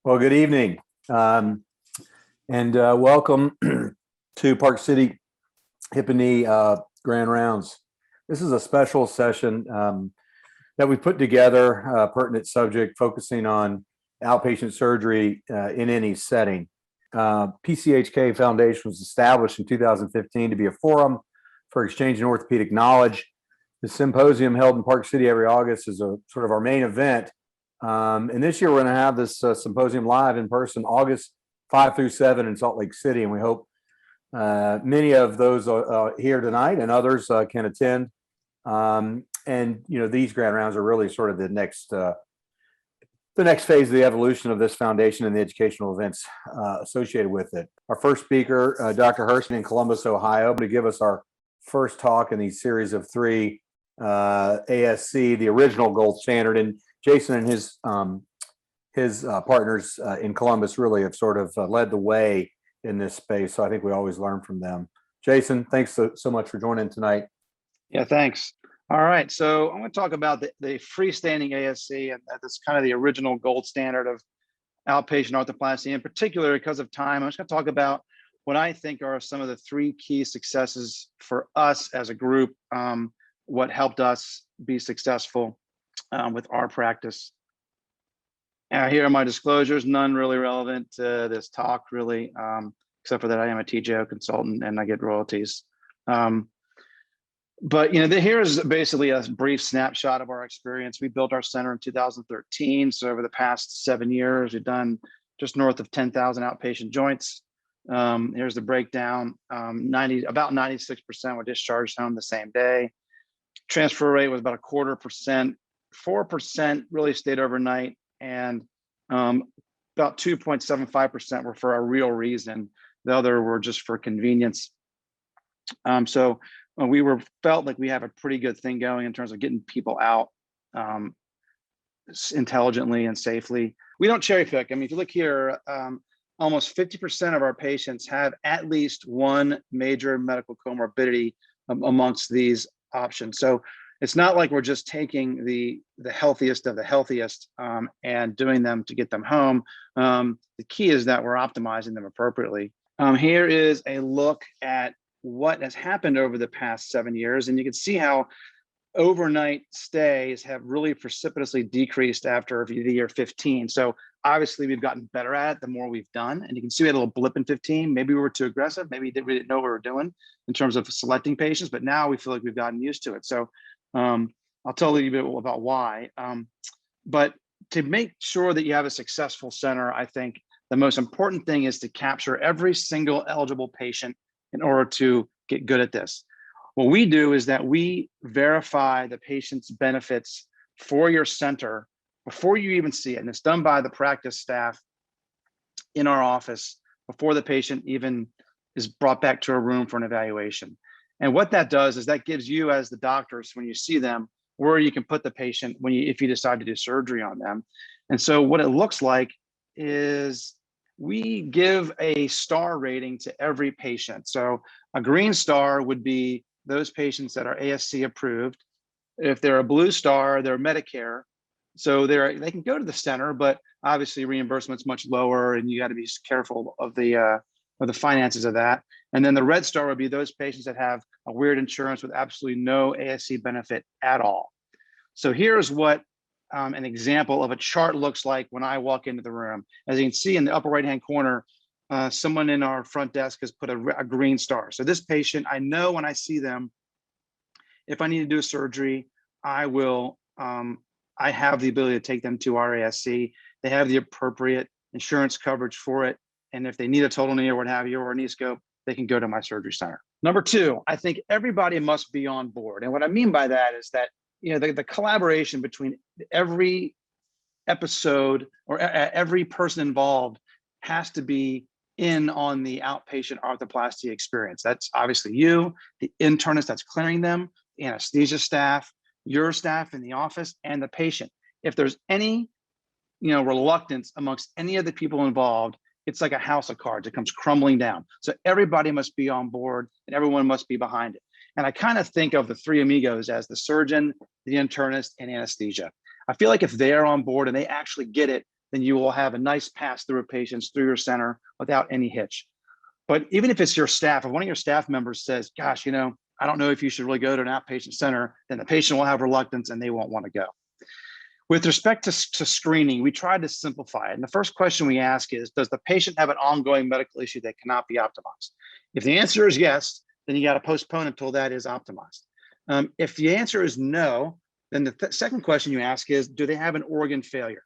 Well, good evening, and welcome to Park City Hip and Knee Grand Rounds. This is a special session that we put together, a pertinent subject focusing on outpatient surgery in any setting. PCHK Foundation was established in 2015 to be a forum for exchanging orthopedic knowledge. The symposium held in Park City every August is a sort of our main event. And this year we're going to have this symposium live in person, August 5 through 7 in Salt Lake City. And we hope many of those here tonight and others can attend. And, you know, these grand rounds are really sort of the next phase of the evolution of this foundation and the educational events associated with it. Our first speaker, Dr. Hurst in Columbus, Ohio, to give us our first talk in these series of three, ASC, the original gold standard. And Jason and his partners in Columbus really have sort of led the way in this space. So I think we always learn from them. Jason, thanks so much for joining tonight. Yeah, thanks. All right, so I'm going to talk about the freestanding ASC, and that's kind of the original gold standard of outpatient arthroplasty. In particular, because of time, I'm just going to talk about what I think are some of the three key successes for us as a group, what helped us be successful with our practice. Here are my disclosures, none really relevant to this talk, really, except for that I am a TJO consultant and I get royalties. But you know, here is basically a brief snapshot of our experience. We built our center in 2013. So over the past 7 years, we've done just north of 10,000 outpatient joints. Here's the breakdown. About 96% were discharged home the same day. Transfer rate was about 0.25%. 4% really stayed overnight, and about 2.75% were for a real reason. The other were just for convenience. So we felt like we have a pretty good thing going in terms of getting people out intelligently and safely. We don't cherry pick. I mean, if you look here, almost 50% of our patients have at least one major medical comorbidity amongst these options. So it's not like we're just taking the healthiest of the healthiest and doing them to get them home. The key is that we're optimizing them appropriately. Here is a look at what has happened over the past 7 years. And you can see how overnight stays have really precipitously decreased after the year 15. So obviously we've gotten better at it the more we've done. And you can see we had a little blip in 15. Maybe we were too aggressive. Maybe we didn't know what we were doing in terms of selecting patients, but now we feel like we've gotten used to it. So I'll tell you a bit about why. But to make sure that you have a successful center, I think the most important thing is to capture every single eligible patient in order to get good at this. What we do is that we verify the patient's benefits for your center before you even see it. And it's done by the practice staff in our office before the patient even is brought back to a room for an evaluation. And what that does is that gives you, as the doctors, when you see them, where you can put the patient if you decide to do surgery on them. And so what it looks like is we give a star rating to every patient. So a green star would be those patients that are ASC approved. If they're a blue star, they're Medicare. So they can go to the center, but obviously reimbursement's much lower, and you got to be careful of the finances of that. And then the red star would be those patients that have a weird insurance with absolutely no ASC benefit at all. So here's what an example of a chart looks like when I walk into the room. As you can see in the upper right-hand corner, someone in our front desk has put a green star. So this patient, I know when I see them, if I need to do a surgery, I have the ability to take them to our ASC. They have the appropriate insurance coverage for it. And if they need a total knee or what have you, or a knee scope, they can go to my surgery center. Number two, I think everybody must be on board. And what I mean by that is that, you know, the collaboration between every episode or every person involved has to be in on the outpatient arthroplasty experience. That's obviously you, the internist that's clearing them, the anesthesia staff, your staff in the office, and the patient. If there's any, reluctance amongst any of the people involved, it's like a house of cards. It comes crumbling down. So everybody must be on board and everyone must be behind it. And I kind of think of the three amigos as the surgeon, the internist, and anesthesia. I feel like if they're on board and they actually get it, then you will have a nice pass through of patients through your center without any hitch. But even if it's your staff, if one of your staff members says, gosh, I don't know if you should really go to an outpatient center, then the patient will have reluctance and they won't want to go. With respect to screening, we try to simplify it. And the first question we ask is, does the patient have an ongoing medical issue that cannot be optimized? If the answer is yes, then you got to postpone until that is optimized. If the answer is no, then the second question you ask is, do they have an organ failure?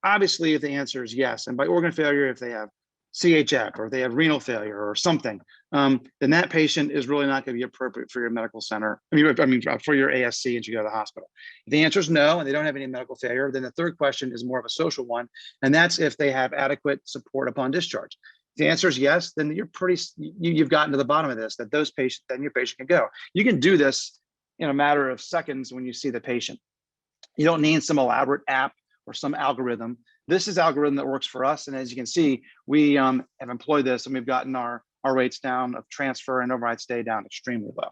Obviously, if the answer is yes, and by organ failure, if they have CHF or they have renal failure or something, then that patient is really not going to be appropriate for your medical center. I mean, for your ASC and you go to the hospital. If the answer is no, and they don't have any medical failure, then the third question is more of a social one, and that's if they have adequate support upon discharge. If the answer is yes, then you've gotten to the bottom of this. That then your patient can go. You can do this in a matter of seconds when you see the patient. You don't need some elaborate app or some algorithm. This is algorithm that works for us. And as you can see, we have employed this and we've gotten our rates down of transfer and overnight stay down extremely low.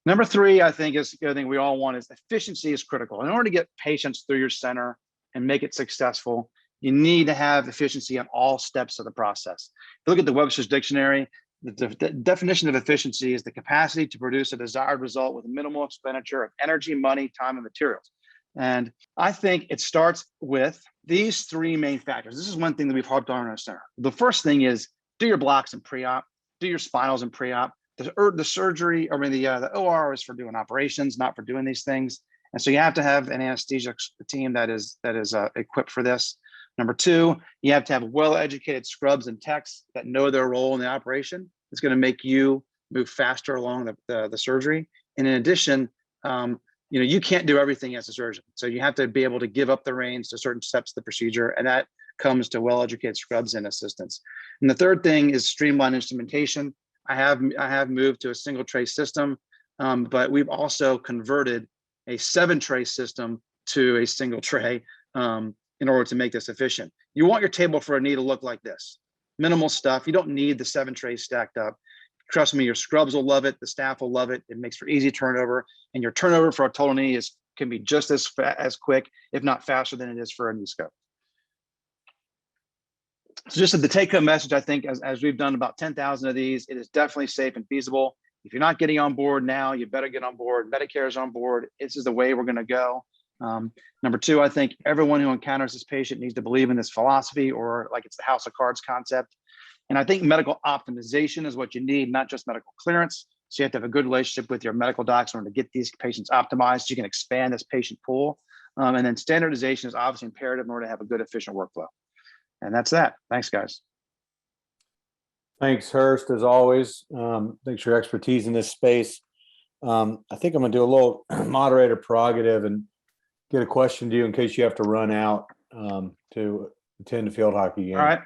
Number three, I think, is the other thing we all want is efficiency is critical. In order to get patients through your center and make it successful, you need to have efficiency on all steps of the process. If you look at the Webster's Dictionary, the definition of efficiency is the capacity to produce a desired result with minimal expenditure of energy, money, time, and materials. And I think it starts with these three main factors. This is one thing that we've harped on in our center. The first thing is do your blocks in pre-op, do your spinals in pre-op. The surgery, the OR is for doing operations, not for doing these things. And so you have to have an anesthesia team that is equipped for this. Number two, you have to have well-educated scrubs and techs that know their role in the operation. It's going to make you move faster along the surgery. And in addition, you can't do everything as a surgeon. So you have to be able to give up the reins to certain steps of the procedure. And that comes to well-educated scrubs and assistants. And the third thing is streamlined instrumentation. I have moved to a single tray system, but we've also converted a 7-tray system to a single tray in order to make this efficient. You want your table for a knee to look like this. Minimal stuff. You don't need the 7 trays stacked up. Trust me, your scrubs will love it. The staff will love it. It makes for easy turnover, and your turnover for a total knee can be just as quick, if not faster than it is for a knee scope. So just the take-home message, I think, as we've done about 10,000 of these, it is definitely safe and feasible. If you're not getting on board now, you better get on board. Medicare is on board. This is the way we're going to go. Number two, I think everyone who encounters this patient needs to believe in this philosophy, or like it's the house of cards concept. And I think medical optimization is what you need, not just medical clearance. So you have to have a good relationship with your medical docs in order to get these patients optimized so you can expand this patient pool. And then standardization is obviously imperative in order to have a good, efficient workflow. And that's that. Thanks, guys. Thanks, Hurst, as always. Thanks for your expertise in this space. I think I'm going to do a little moderator prerogative and get a question to you in case you have to run out to attend the field hockey game. All right.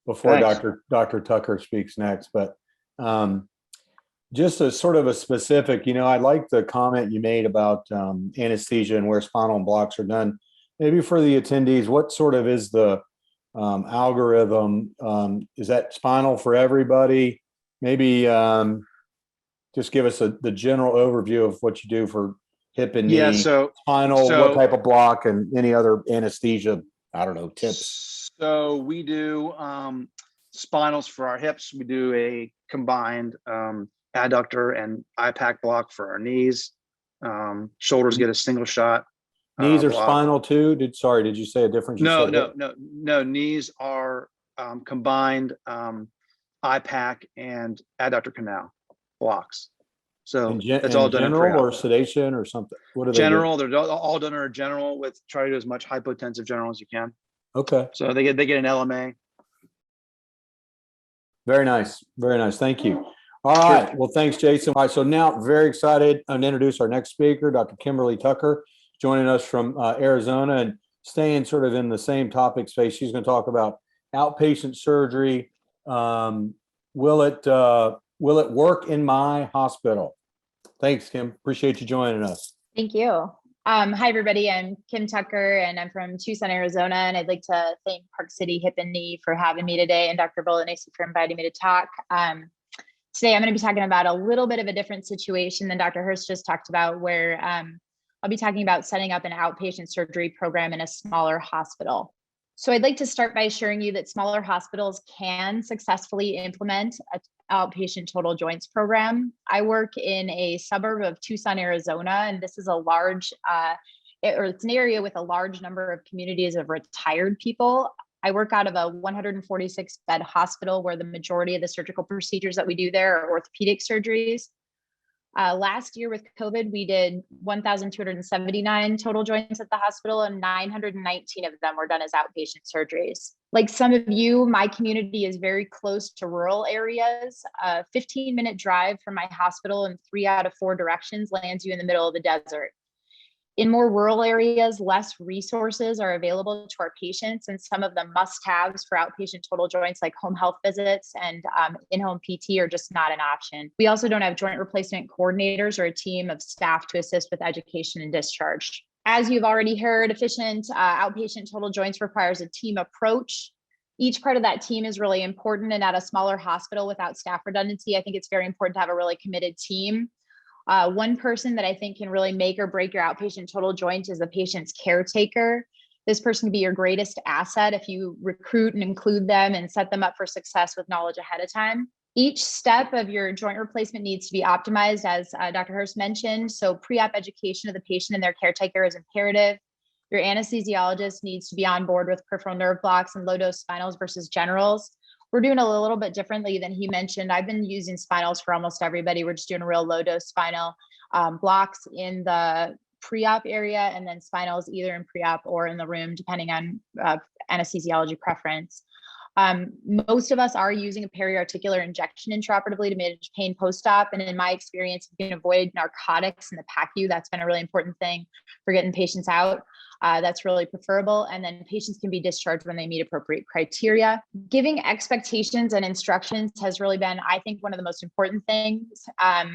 Before Thanks. Dr. Tucker speaks next, but just a sort of a specific, I like the comment you made about anesthesia and where spinal and blocks are done. Maybe for the attendees, what sort of is the algorithm? Is that spinal for everybody? Maybe just give us the general overview of what you do for hip and knee, spinal, what type of block, and any other anesthesia, I don't know, tips. So we do spinals for our hips. We do a combined adductor and IPAC block for our knees. Shoulders get a single shot. Knees are block. spinal too? Did you say a difference? No. Knees are combined IPAC and adductor canal blocks. So it's all done general in or sedation or something. What are they? General. They're all done in general with try to do as much hypotensive general as you can. Okay. So they get an LMA. Very nice. Very nice. Thank you. All right. Well, thanks, Jason. All right. So now very excited to introduce our next speaker, Dr. Kimberly Tucker, joining us from Arizona and staying sort of in the same topic space. She's going to talk about outpatient surgery. Will it work in my hospital? Thanks, Kim. Appreciate you joining us. Thank you. Hi, everybody. I'm Kim Tucker, and I'm from Tucson, Arizona. And I'd like to thank Park City Hip and Knee for having me today, and Dr. Bolognesi for inviting me to talk. Today, I'm going to be talking about a little bit of a different situation than Dr. Hurst just talked about, where I'll be talking about setting up an outpatient surgery program in a smaller hospital. So I'd like to start by assuring you that smaller hospitals can successfully implement an outpatient total joints program. I work in a suburb of Tucson, Arizona, and this is a large, it's an area with a large number of communities of retired people. I work out of a 146 bed hospital where the majority of the surgical procedures that we do there are orthopedic surgeries. Last year with COVID, we did 1,279 total joints at the hospital, and 919 of them were done as outpatient surgeries. Like some of you, my community is very close to rural areas. A 15-minute drive from my hospital in 3 out of 4 directions lands you in the middle of the desert. In more rural areas, less resources are available to our patients, and some of the must-haves for outpatient total joints like home health visits and in-home PT are just not an option. We also don't have joint replacement coordinators or a team of staff to assist with education and discharge. As you've already heard, efficient outpatient total joints requires a team approach. Each part of that team is really important, and at a smaller hospital without staff redundancy, I think it's very important to have a really committed team. One person that I think can really make or break your outpatient total joint is the patient's caretaker. This person can be your greatest asset if you recruit and include them and set them up for success with knowledge ahead of time. Each step of your joint replacement needs to be optimized, as Dr. Hurst mentioned. So pre-op education of the patient and their caretaker is imperative. Your anesthesiologist needs to be on board with peripheral nerve blocks and low-dose spinals versus generals. We're doing a little bit differently than he mentioned. I've been using spinals for almost everybody. We're just doing a real low dose spinal blocks in the pre-op area, and then spinals either in pre-op or in the room, depending on anesthesiology preference. Most of us are using a periarticular injection intraoperatively to manage pain post-op. And in my experience, you can avoid narcotics in the PACU. That's been a really important thing for getting patients out. That's really preferable. And then patients can be discharged when they meet appropriate criteria. Giving expectations and instructions has really been, I think, one of the most important things. I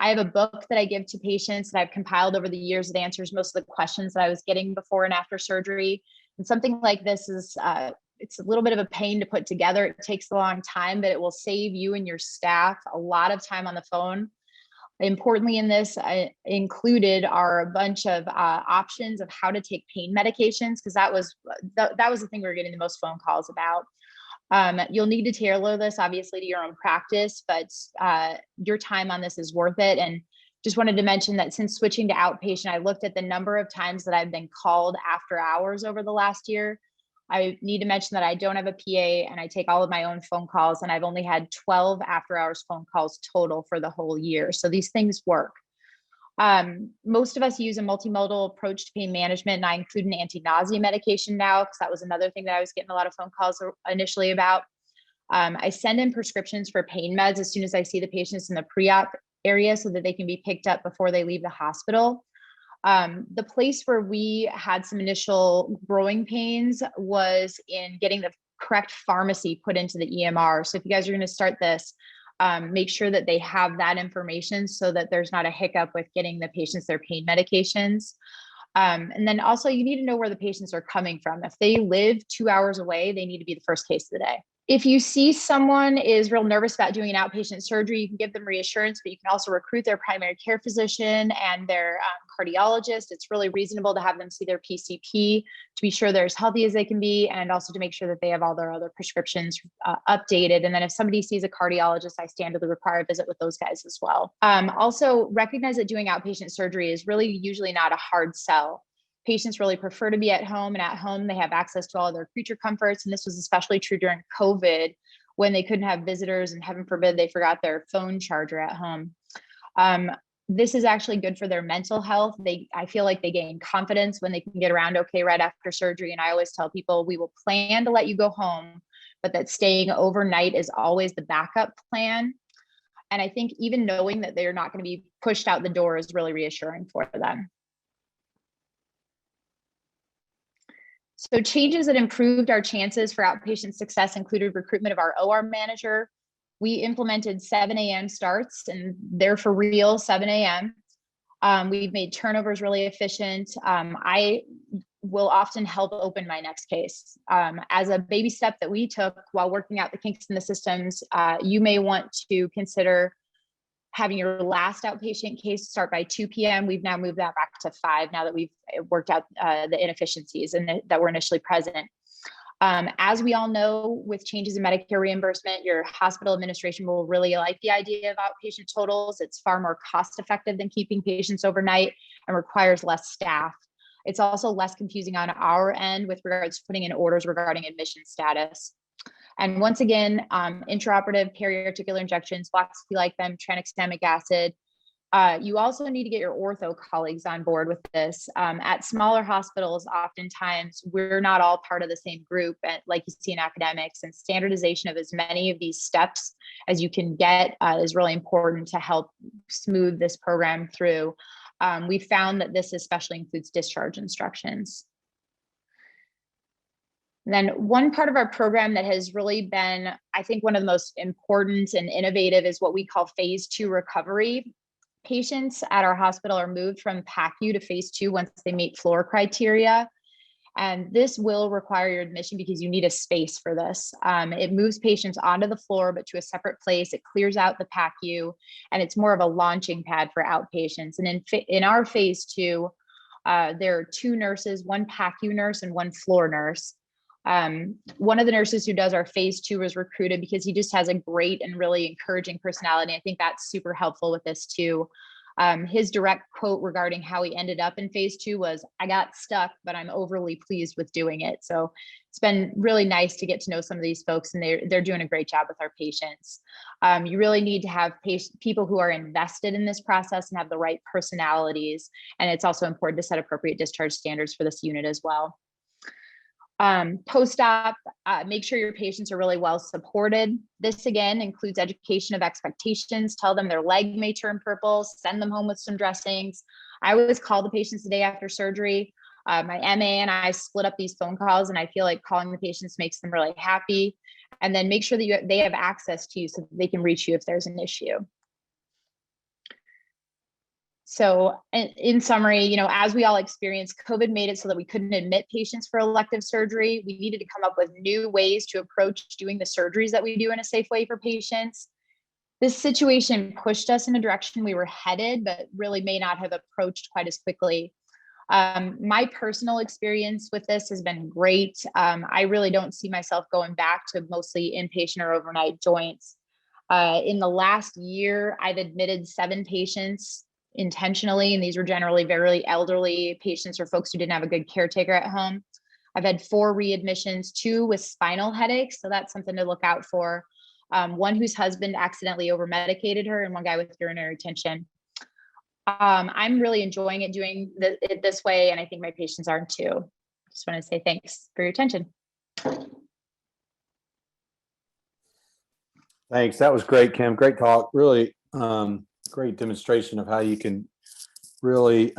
have a book that I give to patients that I've compiled over the years that answers most of the questions that I was getting before and after surgery. And something like this is, it's a little bit of a pain to put together. It takes a long time, but it will save you and your staff a lot of time on the phone. Importantly, in this included are a bunch of options of how to take pain medications, because that was the thing we were getting the most phone calls about. You'll need to tailor this obviously to your own practice, but your time on this is worth it. And just wanted to mention that since switching to outpatient, I looked at the number of times that I've been called after hours over the last year. I need to mention that I don't have a PA and I take all of my own phone calls, and I've only had 12 after hours phone calls total for the whole year. So these things work. Most of us use a multimodal approach to pain management, and I include an anti-nausea medication now, because that was another thing that I was getting a lot of phone calls initially about. I send in prescriptions for pain meds as soon as I see the patients in the pre-op area so that they can be picked up before they leave the hospital. The place where we had some initial growing pains was in getting the correct pharmacy put into the EMR. So if you guys are going to start this, make sure that they have that information so that there's not a hiccup with getting the patients their pain medications. And then also you need to know where the patients are coming from. If they live 2 hours away, they need to be the first case of the day. If you see someone is real nervous about doing an outpatient surgery, you can give them reassurance, but you can also recruit their primary care physician and their cardiologist. It's really reasonable to have them see their PCP to be sure they're as healthy as they can be, and also to make sure that they have all their other prescriptions updated. And then if somebody sees a cardiologist, I standardly require a visit with those guys as well. Also recognize that doing outpatient surgery is really usually not a hard sell. Patients really prefer to be at home, and at home they have access to all of their creature comforts. And this was especially true during COVID, when they couldn't have visitors and heaven forbid they forgot their phone charger at home. This is actually good for their mental health. I feel like they gain confidence when they can get around okay right after surgery. And I always tell people, we will plan to let you go home, but that staying overnight is always the backup plan. And I think even knowing that they're not going to be pushed out the door is really reassuring for them. So changes that improved our chances for outpatient success included recruitment of our OR manager. We implemented 7 a.m. starts, and they're for real 7 a.m. We've made turnovers really efficient. I will often help open my next case. As a baby step that we took while working out the kinks in the systems, you may want to consider having your last outpatient case start by 2 p.m. We've now moved that back to 5 now that we've worked out the inefficiencies and that were initially present. As we all know, with changes in Medicare reimbursement, your hospital administration will really like the idea of outpatient totals. It's far more cost effective than keeping patients overnight and requires less staff. It's also less confusing on our end with regards to putting in orders regarding admission status. And once again, intraoperative periarticular injections, blocks if you like them, tranexamic acid. You also need to get your ortho colleagues on board with this. At smaller hospitals, oftentimes we're not all part of the same group, like you see in academics, and standardization of as many of these steps as you can get is really important to help smooth this program through. We found that this especially includes discharge instructions. And then one part of our program that has really been, I think, one of the most important and innovative is what we call phase 2 recovery. Patients at our hospital are moved from PACU to phase 2 once they meet floor criteria. And this will require your admission because you need a space for this. It moves patients onto the floor, but to a separate place. It clears out the PACU, and it's more of a launching pad for outpatients. And in our phase 2, there are 2 nurses, 1 PACU nurse and 1 floor nurse. One of the nurses who does our phase 2 was recruited because he just has a great and really encouraging personality. I think that's super helpful with this too. His direct quote regarding how he ended up in phase 2 was, "I got stuck, but I'm overly pleased with doing it." So it's been really nice to get to know some of these folks, and they're doing a great job with our patients. You really need to have people who are invested in this process and have the right personalities. And it's also important to set appropriate discharge standards for this unit as well. Post-op, make sure your patients are really well supported. This again includes education of expectations. Tell them their leg may turn purple, send them home with some dressings. I always call the patients the day after surgery. My MA and I split up these phone calls, and I feel like calling the patients makes them really happy. And then make sure that they have access to you so that they can reach you if there's an issue. So in summary, as we all experienced, COVID made it so that we couldn't admit patients for elective surgery. We needed to come up with new ways to approach doing the surgeries that we do in a safe way for patients. This situation pushed us in a direction we were headed, but really may not have approached quite as quickly. My personal experience with this has been great. I really don't see myself going back to mostly inpatient or overnight joints. In the last year, I've admitted 7 patients intentionally, and these were generally very elderly patients or folks who didn't have a good caretaker at home. I've had 4 readmissions, 2 with spinal headaches, so that's something to look out for. 1 whose husband accidentally over-medicated her, and 1 guy with urinary retention. I'm really enjoying it doing it this way, and I think my patients are too. Just want to say thanks for your attention. Thanks. That was great, Kim. Great talk. Really great demonstration of how you can really,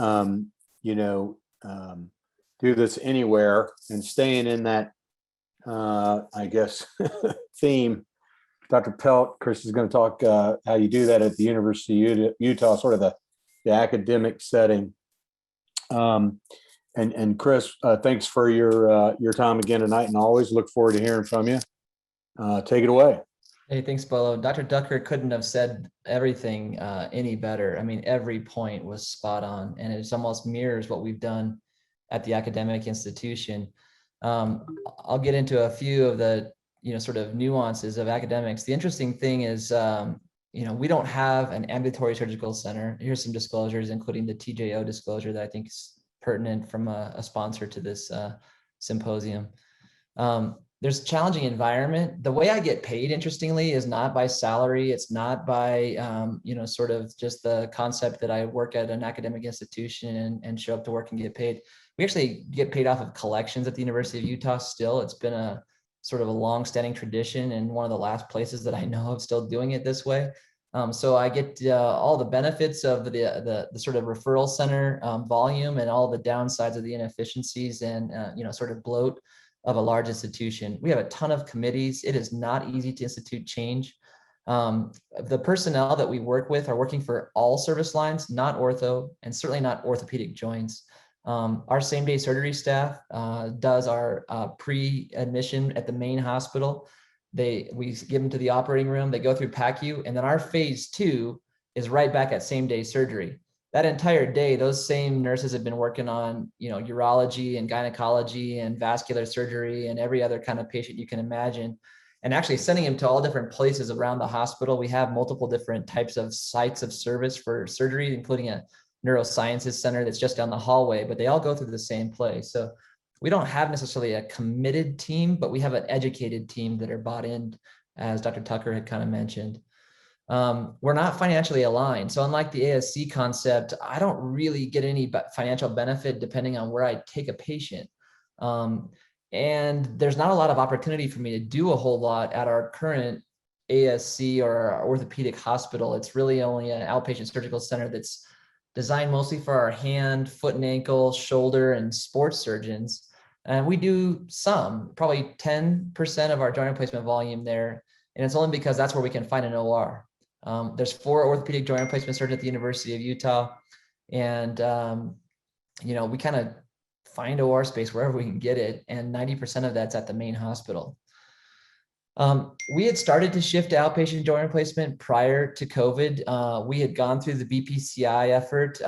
do this anywhere, and staying in that, I guess, theme. Dr. Pelt, Chris is going to talk how you do that at the University of Utah, sort of the academic setting. And Chris, thanks for your time again tonight, and always look forward to hearing from you. Take it away. Hey, thanks, Bolo. Dr. Ducker couldn't have said everything any better. I mean, every point was spot on, and it almost mirrors what we've done at the academic institution. I'll get into a few of the sort of nuances of academics. The interesting thing is, we don't have an ambulatory surgical center. Here's some disclosures, including the TJO disclosure that I think is pertinent from a sponsor to this symposium. There's a challenging environment. The way I get paid, interestingly, is not by salary. It's not by, sort of just the concept that I work at an academic institution and show up to work and get paid. We actually get paid off of collections at the University of Utah still. It's been a sort of a long-standing tradition, and one of the last places that I know of still doing it this way. So I get all the benefits of the sort of referral center volume, and all the downsides of the inefficiencies and sort of bloat of a large institution. We have a ton of committees. It is not easy to institute change. The personnel that we work with are working for all service lines, not ortho, and certainly not orthopedic joints. Our same-day surgery staff does our pre-admission at the main hospital. We give them to the operating room. They go through PACU, and then our phase 2 is right back at same day surgery. That entire day, those same nurses have been working on, urology and gynecology and vascular surgery and every other kind of patient you can imagine, and actually sending them to all different places around the hospital. We have multiple different types of sites of service for surgery, including a neurosciences center that's just down the hallway, but they all go through the same place. So we don't have necessarily a committed team, but we have an educated team that are bought in, as Dr. Tucker had kind of mentioned. We're not financially aligned. So unlike the ASC concept, I don't really get any financial benefit depending on where I take a patient. And there's not a lot of opportunity for me to do a whole lot at our current ASC or our orthopedic hospital. It's really only an outpatient surgical center that's designed mostly for our hand, foot and ankle, shoulder, and sports surgeons. And we do probably 10% of our joint replacement volume there. And it's only because that's where we can find an OR. There's 4 orthopedic joint replacement surgeons at the University of Utah. And, we kind of find OR space wherever we can get it. And 90% of that's at the main hospital. We had started to shift to outpatient joint replacement prior to COVID. We had gone through the BPCI effort.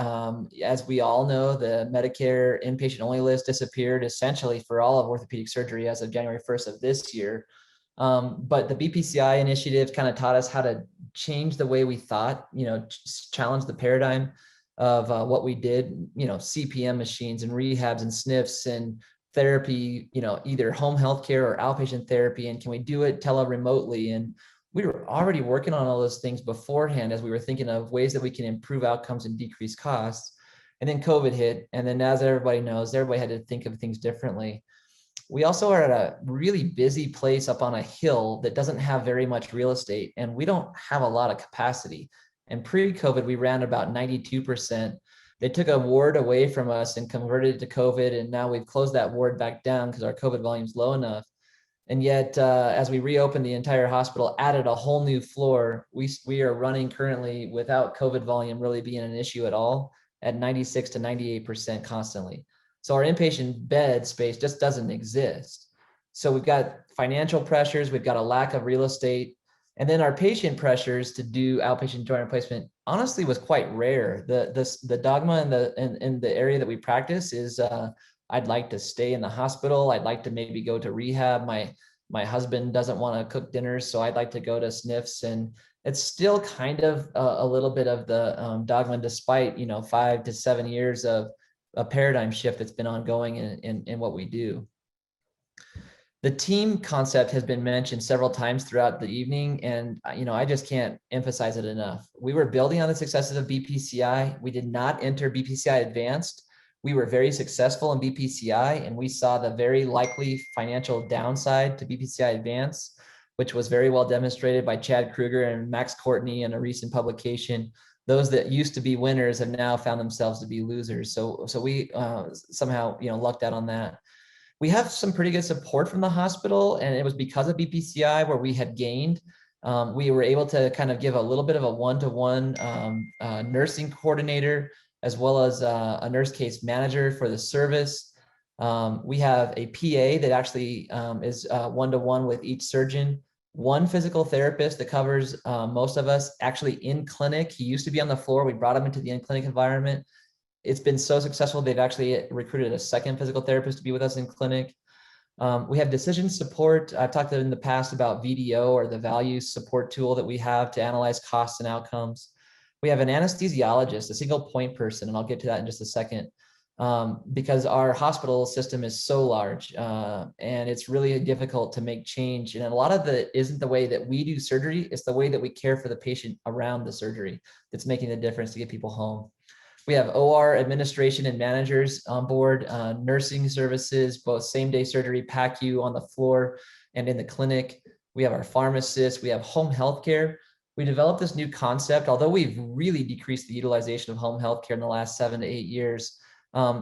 As we all know, the Medicare inpatient only list disappeared essentially for all of orthopedic surgery as of January 1st of this year. But the BPCI initiative kind of taught us how to change the way we thought, challenge the paradigm of what we did, CPM machines and rehabs and SNFs and therapy, either home healthcare or outpatient therapy. And can we do it remotely? And we were already working on all those things beforehand as we were thinking of ways that we can improve outcomes and decrease costs. And then COVID hit. And then as everybody knows, everybody had to think of things differently. We also are at a really busy place up on a hill that doesn't have very much real estate, and we don't have a lot of capacity. And pre-COVID, we ran about 92%. They took a ward away from us and converted it to COVID, and now we've closed that ward back down because our COVID volume's low enough. And yet, as we reopened the entire hospital, added a whole new floor, we are running currently without COVID volume really being an issue at all at 96 to 98% constantly. So our inpatient bed space just doesn't exist. So we've got financial pressures, we've got a lack of real estate, and then our patient pressures to do outpatient joint replacement honestly was quite rare. The dogma in the area that we practice is I'd like to stay in the hospital. I'd like to maybe go to rehab. My husband doesn't want to cook dinners, so I'd like to go to SNFs. And it's still kind of a little bit of the dogma, despite 5 to 7 years of a paradigm shift that's been ongoing in what we do. The team concept has been mentioned several times throughout the evening, and I just can't emphasize it enough. We were building on the successes of BPCI. We did not enter BPCI Advanced. We were very successful in BPCI, and we saw the very likely financial downside to BPCI Advanced, which was very well demonstrated by Chad Kruger and Max Courtney in a recent publication. Those that used to be winners have now found themselves to be losers. So we somehow lucked out on that. We have some pretty good support from the hospital, and it was because of BPCI where we had gained. We were able to kind of give a little bit of a one-to-one nursing coordinator, as well as a nurse case manager for the service. We have a PA that actually is one-to-one with each surgeon. One physical therapist that covers most of us actually in clinic. He used to be on the floor. We brought him into the in-clinic environment. It's been so successful, they've actually recruited a second physical therapist to be with us in clinic. We have decision support. I've talked in the past about VDO, or the value support tool that we have to analyze costs and outcomes. We have an anesthesiologist, a single point person, and I'll get to that in just a second, because our hospital system is so large and it's really difficult to make change. And a lot of it isn't the way that we do surgery, it's the way that we care for the patient around the surgery that's making the difference to get people home. We have OR administration and managers on board, nursing services, both same-day surgery, PACU on the floor and in the clinic. We have our pharmacists, we have home healthcare. We developed this new concept, although we've really decreased the utilization of home healthcare in the last 7 to 8 years.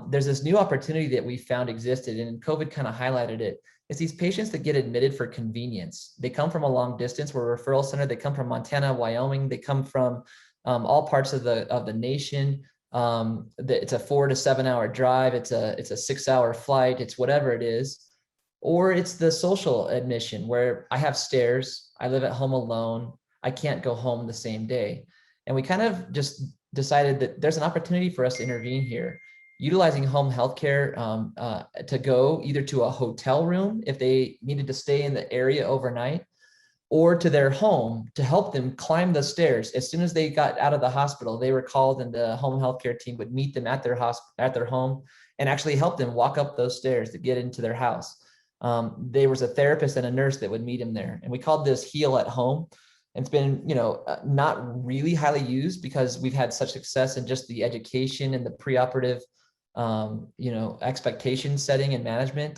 There's this new opportunity that we found existed, and COVID kind of highlighted it. It's these patients that get admitted for convenience. They come from a long distance. We're a referral center. They come from Montana, Wyoming. They come from all parts of the nation. It's a 4 to 7 hour drive. It's a 6 hour flight. It's whatever it is. Or it's the social admission where I have stairs. I live at home alone. I can't go home the same day. And we kind of just decided that there's an opportunity for us to intervene here, utilizing home healthcare to go either to a hotel room if they needed to stay in the area overnight, or to their home to help them climb the stairs. As soon as they got out of the hospital, they were called, and the home healthcare team would meet them at their home and actually help them walk up those stairs to get into their house. There was a therapist and a nurse that would meet them there, and we called this Heal at Home. It's been, not really highly used because we've had such success in just the education and the preoperative, expectation setting and management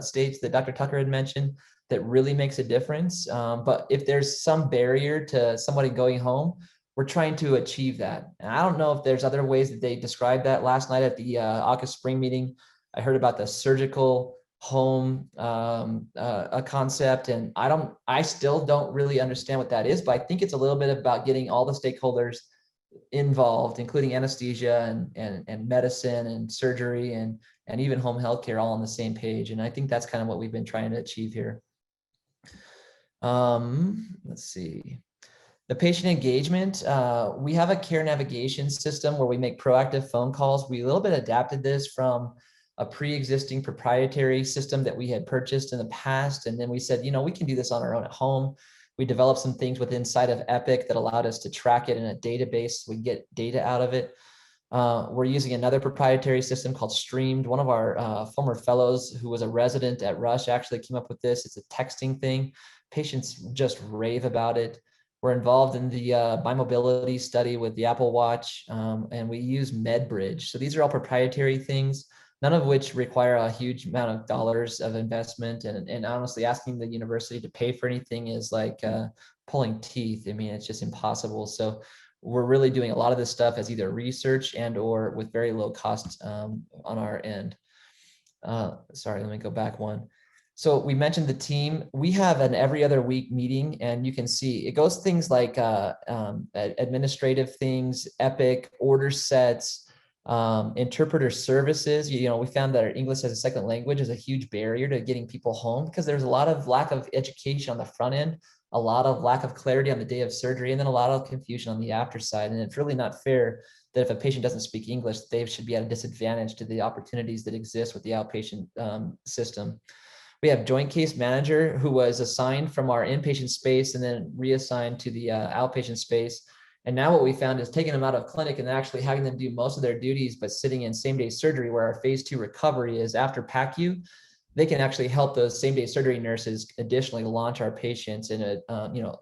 stage that Dr. Tucker had mentioned that really makes a difference. But if there's some barrier to somebody going home, we're trying to achieve that. And I don't know if there's other ways that they described that. Last night at the August spring meeting, I heard about the surgical home a concept, and I still don't really understand what that is, but I think it's a little bit about getting all the stakeholders involved, including anesthesia and medicine and surgery and even home healthcare all on the same page. And I think that's kind of what we've been trying to achieve here. Let's see. The patient engagement, we have a care navigation system where we make proactive phone calls. We a little bit adapted this from a pre-existing proprietary system that we had purchased in the past. And then we said, we can do this on our own at home. We developed some things inside of Epic that allowed us to track it in a database. So we get data out of it. We're using another proprietary system called Streamed. One of our former fellows who was a resident at Rush actually came up with this. It's a texting thing. Patients just rave about it. We're involved in the bimobility study with the Apple Watch, and we use MedBridge. So these are all proprietary things, none of which require a huge amount of dollars of investment. And honestly, asking the university to pay for anything is like pulling teeth. I mean, it's just impossible. So we're really doing a lot of this stuff as either research and or with very low costs on our end. Sorry, let me go back one. So we mentioned the team. We have an every other week meeting, and you can see it goes things like administrative things, Epic, order sets, interpreter services. We found that our English as a second language is a huge barrier to getting people home because there's a lot of lack of education on the front end, a lot of lack of clarity on the day of surgery, and then a lot of confusion on the after side. And it's really not fair that if a patient doesn't speak English, they should be at a disadvantage to the opportunities that exist with the outpatient system. We have joint case manager who was assigned from our inpatient space and then reassigned to the outpatient space. And now what we found is taking them out of clinic and actually having them do most of their duties, but sitting in same day surgery where our phase 2 recovery is after PACU. They can actually help those same day surgery nurses additionally launch our patients and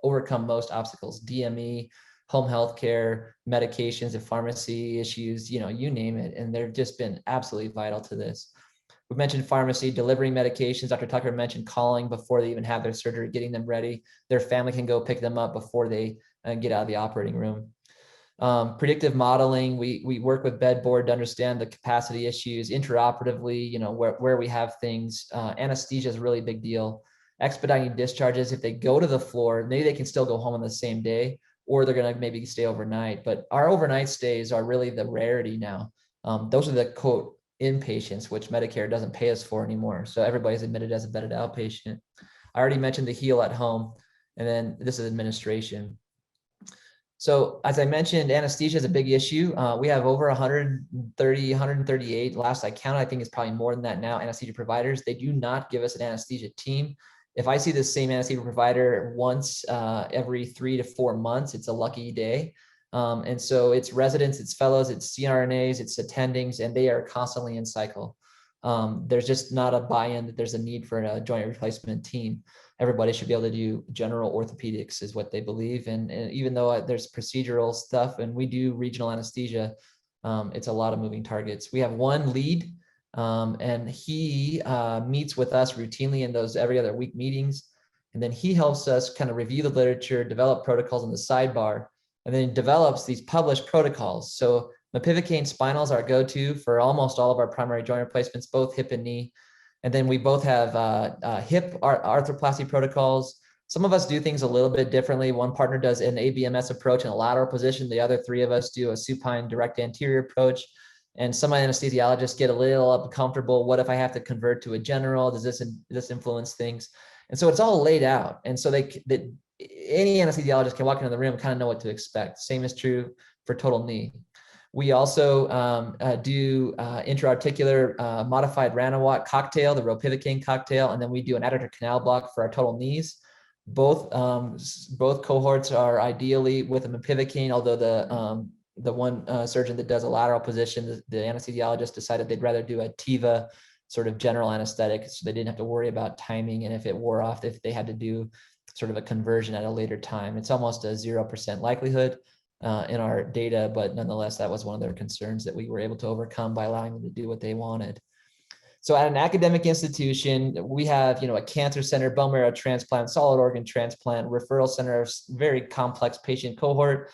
overcome most obstacles, DME, home healthcare, medications and pharmacy issues, you name it. And they've just been absolutely vital to this. We mentioned pharmacy, delivering medications. Dr. Tucker mentioned calling before they even have their surgery, getting them ready. Their family can go pick them up before they get out of the operating room. Predictive modeling, we work with bed board to understand the capacity issues intraoperatively, where we have things. Anesthesia is a really big deal. Expediting discharges, if they go to the floor, maybe they can still go home on the same day, or they're gonna maybe stay overnight. But our overnight stays are really the rarity now. Those are the quote inpatients, which Medicare doesn't pay us for anymore. So everybody's admitted as a bedded outpatient. I already mentioned the Heal at Home, and then this is administration. So as I mentioned, anesthesia is a big issue. We have over 130, 138. Last I counted, I think it's probably more than that now, anesthesia providers. They do not give us an anesthesia team. If I see the same anesthesia provider once every 3 to 4 months, it's a lucky day. And so it's residents, it's fellows, it's CRNAs, it's attendings, and they are constantly in cycle. There's just not a buy-in that there's a need for a joint replacement team. Everybody should be able to do general orthopedics is what they believe. And even though there's procedural stuff and we do regional anesthesia, it's a lot of moving targets. We have one lead and he meets with us routinely in those every other week meetings. And then he helps us kind of review the literature, develop protocols in the sidebar, and then develops these published protocols. So Mepivacaine spinal is our go-to for almost all of our primary joint replacements, both hip and knee. And then we both have hip arthroplasty protocols. Some of us do things a little bit differently. One partner does an ABMS approach in a lateral position. The other 3 of us do a supine direct anterior approach. And some anesthesiologists get a little uncomfortable. What if I have to convert to a general? Does this influence things? And so it's all laid out. And so any anesthesiologist can walk into the room and kind of know what to expect. Same is true for total knee. We also do intra-articular modified Ranawat cocktail, the ropivacaine cocktail, and then we do an adductor canal block for our total knees. Both cohorts are ideally with a mepivacaine, although the one surgeon that does a lateral position, the anesthesiologist decided they'd rather do a TIVA sort of general anesthetic, so they didn't have to worry about timing, and if it wore off, if they had to do sort of a conversion at a later time. It's almost a 0% likelihood in our data, but nonetheless, that was one of their concerns that we were able to overcome by allowing them to do what they wanted. So at an academic institution, we have, a cancer center, bone marrow transplant, solid organ transplant, referral center, very complex patient cohort.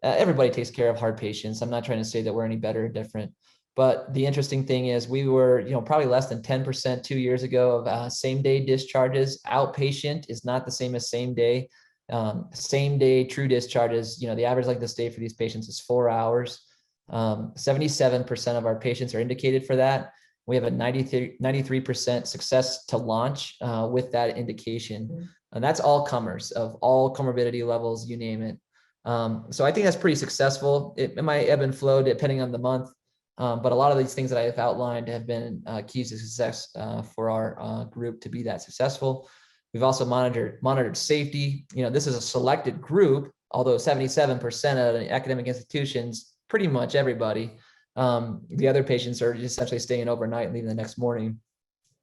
Everybody takes care of heart patients. I'm not trying to say that we're any better or different, but the interesting thing is we were, probably less than 10% 2 years ago of same day discharges. Outpatient is not the same as same day. Same day true discharges, the average length of stay for these patients is 4 hours. 77% of our patients are indicated for that. We have a 93% success to launch with that indication. And that's all comers of all comorbidity levels, you name it. So I think that's pretty successful. It might ebb and flow depending on the month. But a lot of these things that I have outlined have been keys to success for our group to be that successful. We've also monitored safety. This is a selected group, although 77% of the academic institutions, pretty much everybody. The other patients are essentially staying overnight and leaving the next morning.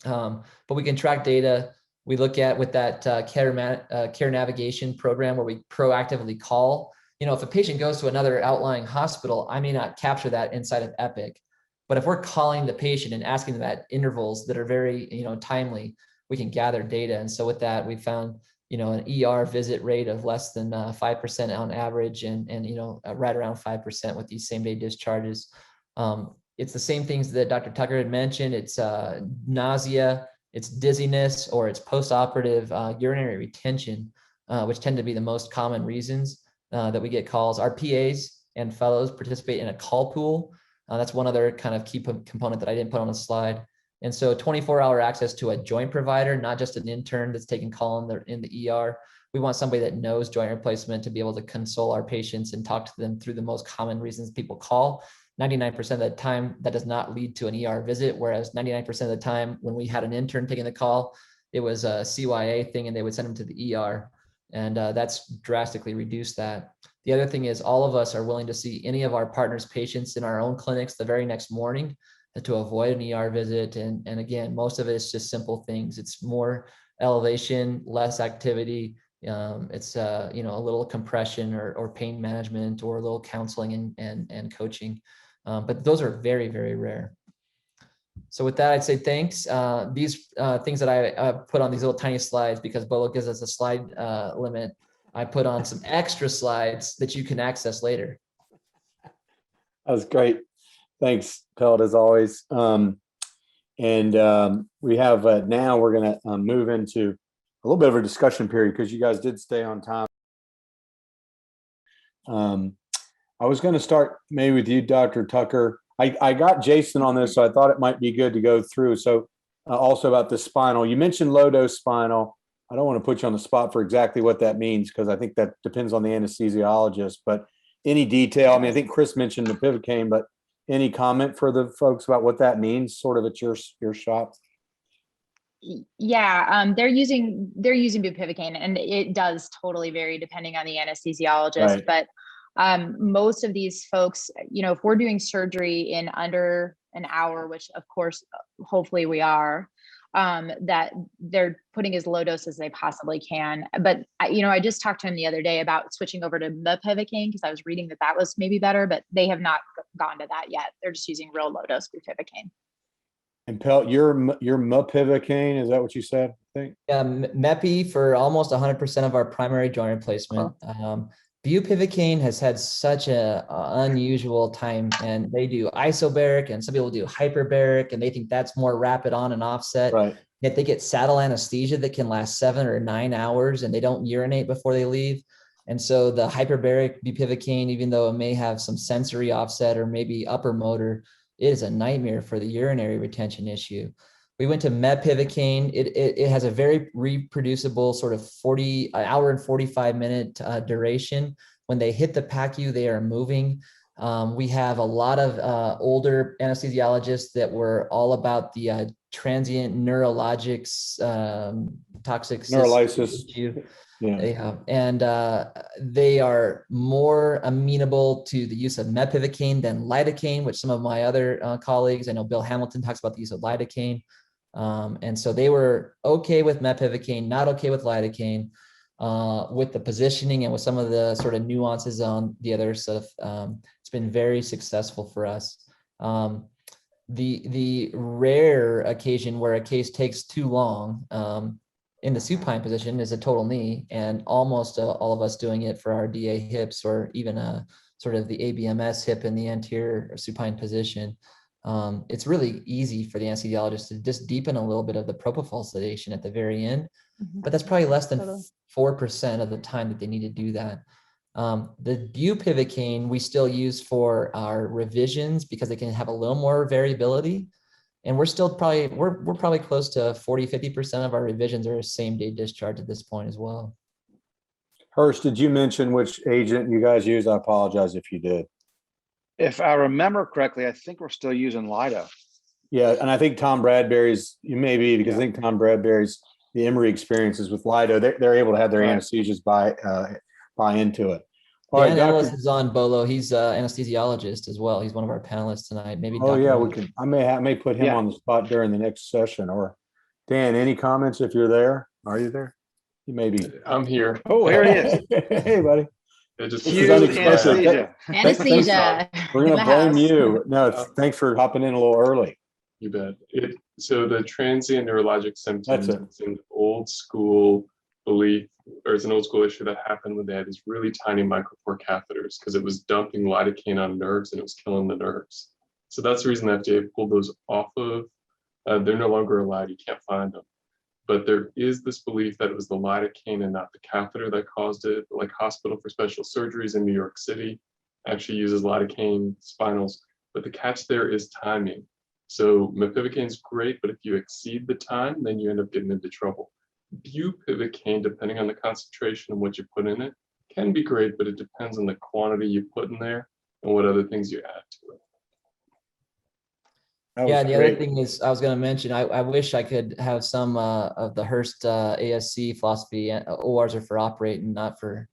But we can track data. We look at with that care navigation program where we proactively call. If a patient goes to another outlying hospital, I may not capture that inside of Epic. But if we're calling the patient and asking them at intervals that are very, timely, we can gather data. And so with that, we found, an ER visit rate of less than 5% on average and right around 5% with these same day discharges. It's the same things that Dr. Tucker had mentioned. It's nausea, it's dizziness, or it's postoperative urinary retention, which tend to be the most common reasons that we get calls. Our PAs and fellows participate in a call pool. That's one other kind of key component that I didn't put on the slide. And so 24-hour access to a joint provider, not just an intern that's taking call in the ER. We want somebody that knows joint replacement to be able to console our patients and talk to them through the most common reasons people call. 99% of the time, that does not lead to an ER visit, whereas 99% of the time when we had an intern taking the call, it was a CYA thing and they would send them to the ER. And that's drastically reduced that. The other thing is all of us are willing to see any of our partners' patients in our own clinics the very next morning to avoid an ER visit. And again, most of it is just simple things. It's more elevation, less activity. It's a little compression or pain management or a little counseling and coaching. But those are very, very rare. So with that, I'd say thanks. These things that I put on these little tiny slides, because Bolo gives us a slide limit, I put on some extra slides that you can access later. That was great. Thanks, Pelt, as always. We have now we're going to move into a little bit of a discussion period because you guys did stay on time. I was going to start maybe with you, Dr. Tucker. I got Jason on this, so I thought it might be good to go through. So also about the spinal, you mentioned low dose spinal. I don't want to put you on the spot for exactly what that means because I think that depends on the anesthesiologist, but any detail, I think Chris mentioned the Pivocaine, but any comment for the folks about what that means sort of at your shop? Yeah, they're using bupivacaine, and it does totally vary depending on the anesthesiologist. Right. But most of these folks, if we're doing surgery in under an hour, which of course, hopefully we are, that they're putting as low dose as they possibly can. But I just talked to him the other day about switching over to mepivacaine because I was reading that was maybe better, but they have not gone to that yet. They're just using real low dose bupivacaine. And Pelt, your mepivacaine, is that what you said? I think. Yeah, Mepi for almost 100% of our primary joint replacement. Bupivacaine has had such a unusual time, and they do isobaric, and some people do hyperbaric, and they think that's more rapid on and offset. Right. Yet they get saddle anesthesia that can last 7 or 9 hours, and they don't urinate before they leave. And so the hyperbaric bupivacaine, even though it may have some sensory offset or maybe upper motor, it is a nightmare for the urinary retention issue. We went to mepivacaine. It has a very reproducible sort of 1 hour and 45-minute duration. When they hit the PACU, they are moving. We have a lot of older anesthesiologists that were all about the transient neurologics, toxic Neurolysis. issue. Yeah. They have, and they are more amenable to the use of mepivacaine than lidocaine, which some of my other colleagues, I know Bill Hamilton talks about the use of lidocaine. And so they were okay with mepivacaine, not okay with lidocaine, with the positioning and with some of the sort of nuances on the other stuff. It's been very successful for us. The rare occasion where a case takes too long in the supine position is a total knee, and almost all of us doing it for our DA hips, or even sort of the ABMS hip in the anterior supine position. It's really easy for the anesthesiologist to just deepen a little bit of the propofol sedation at the very end, but that's probably less than 4% of the time that they need to do that. The bupivacaine we still use for our revisions because they can have a little more variability. And we're still probably, we're probably close to 40-50% of our revisions are same day discharge at this point as well. Hurst, did you mention which agent you guys use? I apologize if you did. If I remember correctly, I think we're still using Lido. Yeah, and I think Tom Bradbury's, you may be, because I think Tom Bradbury's, the Emory experiences with Lido, they're able to have their anesthesias buy into it. All right, Ellis is on Bolo. He's an anesthesiologist as well. He's one of our panelists tonight. Maybe. Oh, Dr. yeah, we can. I may put him on the spot during the next session. Or Dan, any comments if you're there? Are you there? You may be. I'm here. Oh, here he is. Hey, buddy. This is unexpected. Anesthesia. We're going to blame you. No, thanks for hopping in a little early. You bet. So the transient neurologic symptoms, That's it. it's an old school belief, or it's an old school issue that happened when they had these really tiny micropore catheters because it was dumping lidocaine on nerves and it was killing the nerves. So that's the reason the FDA pulled those off of. They're no longer allowed. You can't find them. But there is this belief that it was the lidocaine and not the catheter that caused it. Like Hospital for Special Surgeries in New York City actually uses lidocaine spinals, but the catch there is timing. So mepivacaine is great, but if you exceed the time, then you end up getting into trouble. Bupivacaine, depending on the concentration and what you put in it, can be great, but it depends on the quantity you put in there and what other things you add to it. Yeah, the other thing is I was going to mention, I wish I could have some of the Hurst ASC philosophy. ORs are for operating, not for,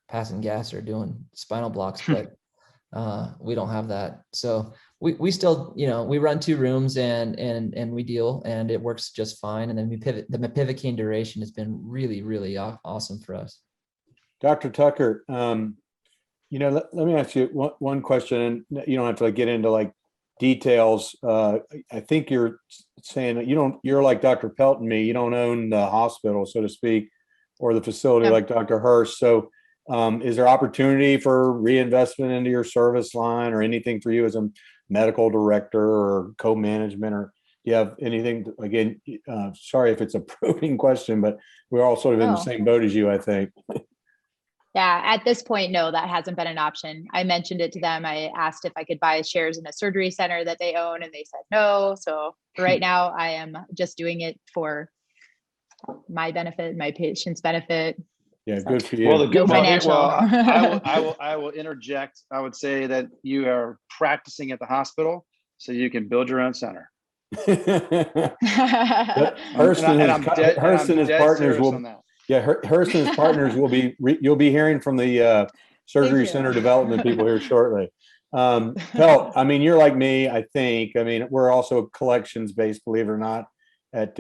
passing gas or doing spinal blocks, but we don't have that. So we still, we run 2 rooms and we deal, and it works just fine. And then the mepivacaine duration has been really, really awesome for us. Dr. Tucker, let me ask you one question, and you don't have to get into details. I think you're saying that you're like Dr. Pelt and me, you don't own the hospital, so to speak, or the facility like Dr. Hurst. So is there opportunity for reinvestment into your service line or anything for you as a medical director or co-management, or do you have anything again, sorry if it's a probing question, but we're all sort of in the same boat as you, I think. Yeah, at this point, no, that hasn't been an option. I mentioned it to them. I asked if I could buy shares in a surgery center that they own, and they said no. So right now I am just doing it for my benefit, my patient's benefit. Yeah, good for you. Well, the good financial. I will interject. I would say that you are practicing at the hospital so you can build your own center. Hurst and his partners will. Yeah, Hurst and his partners will be. You'll be hearing from the surgery center development people here shortly. Pelt, you're like me. I think. We're also collections based, believe it or not, at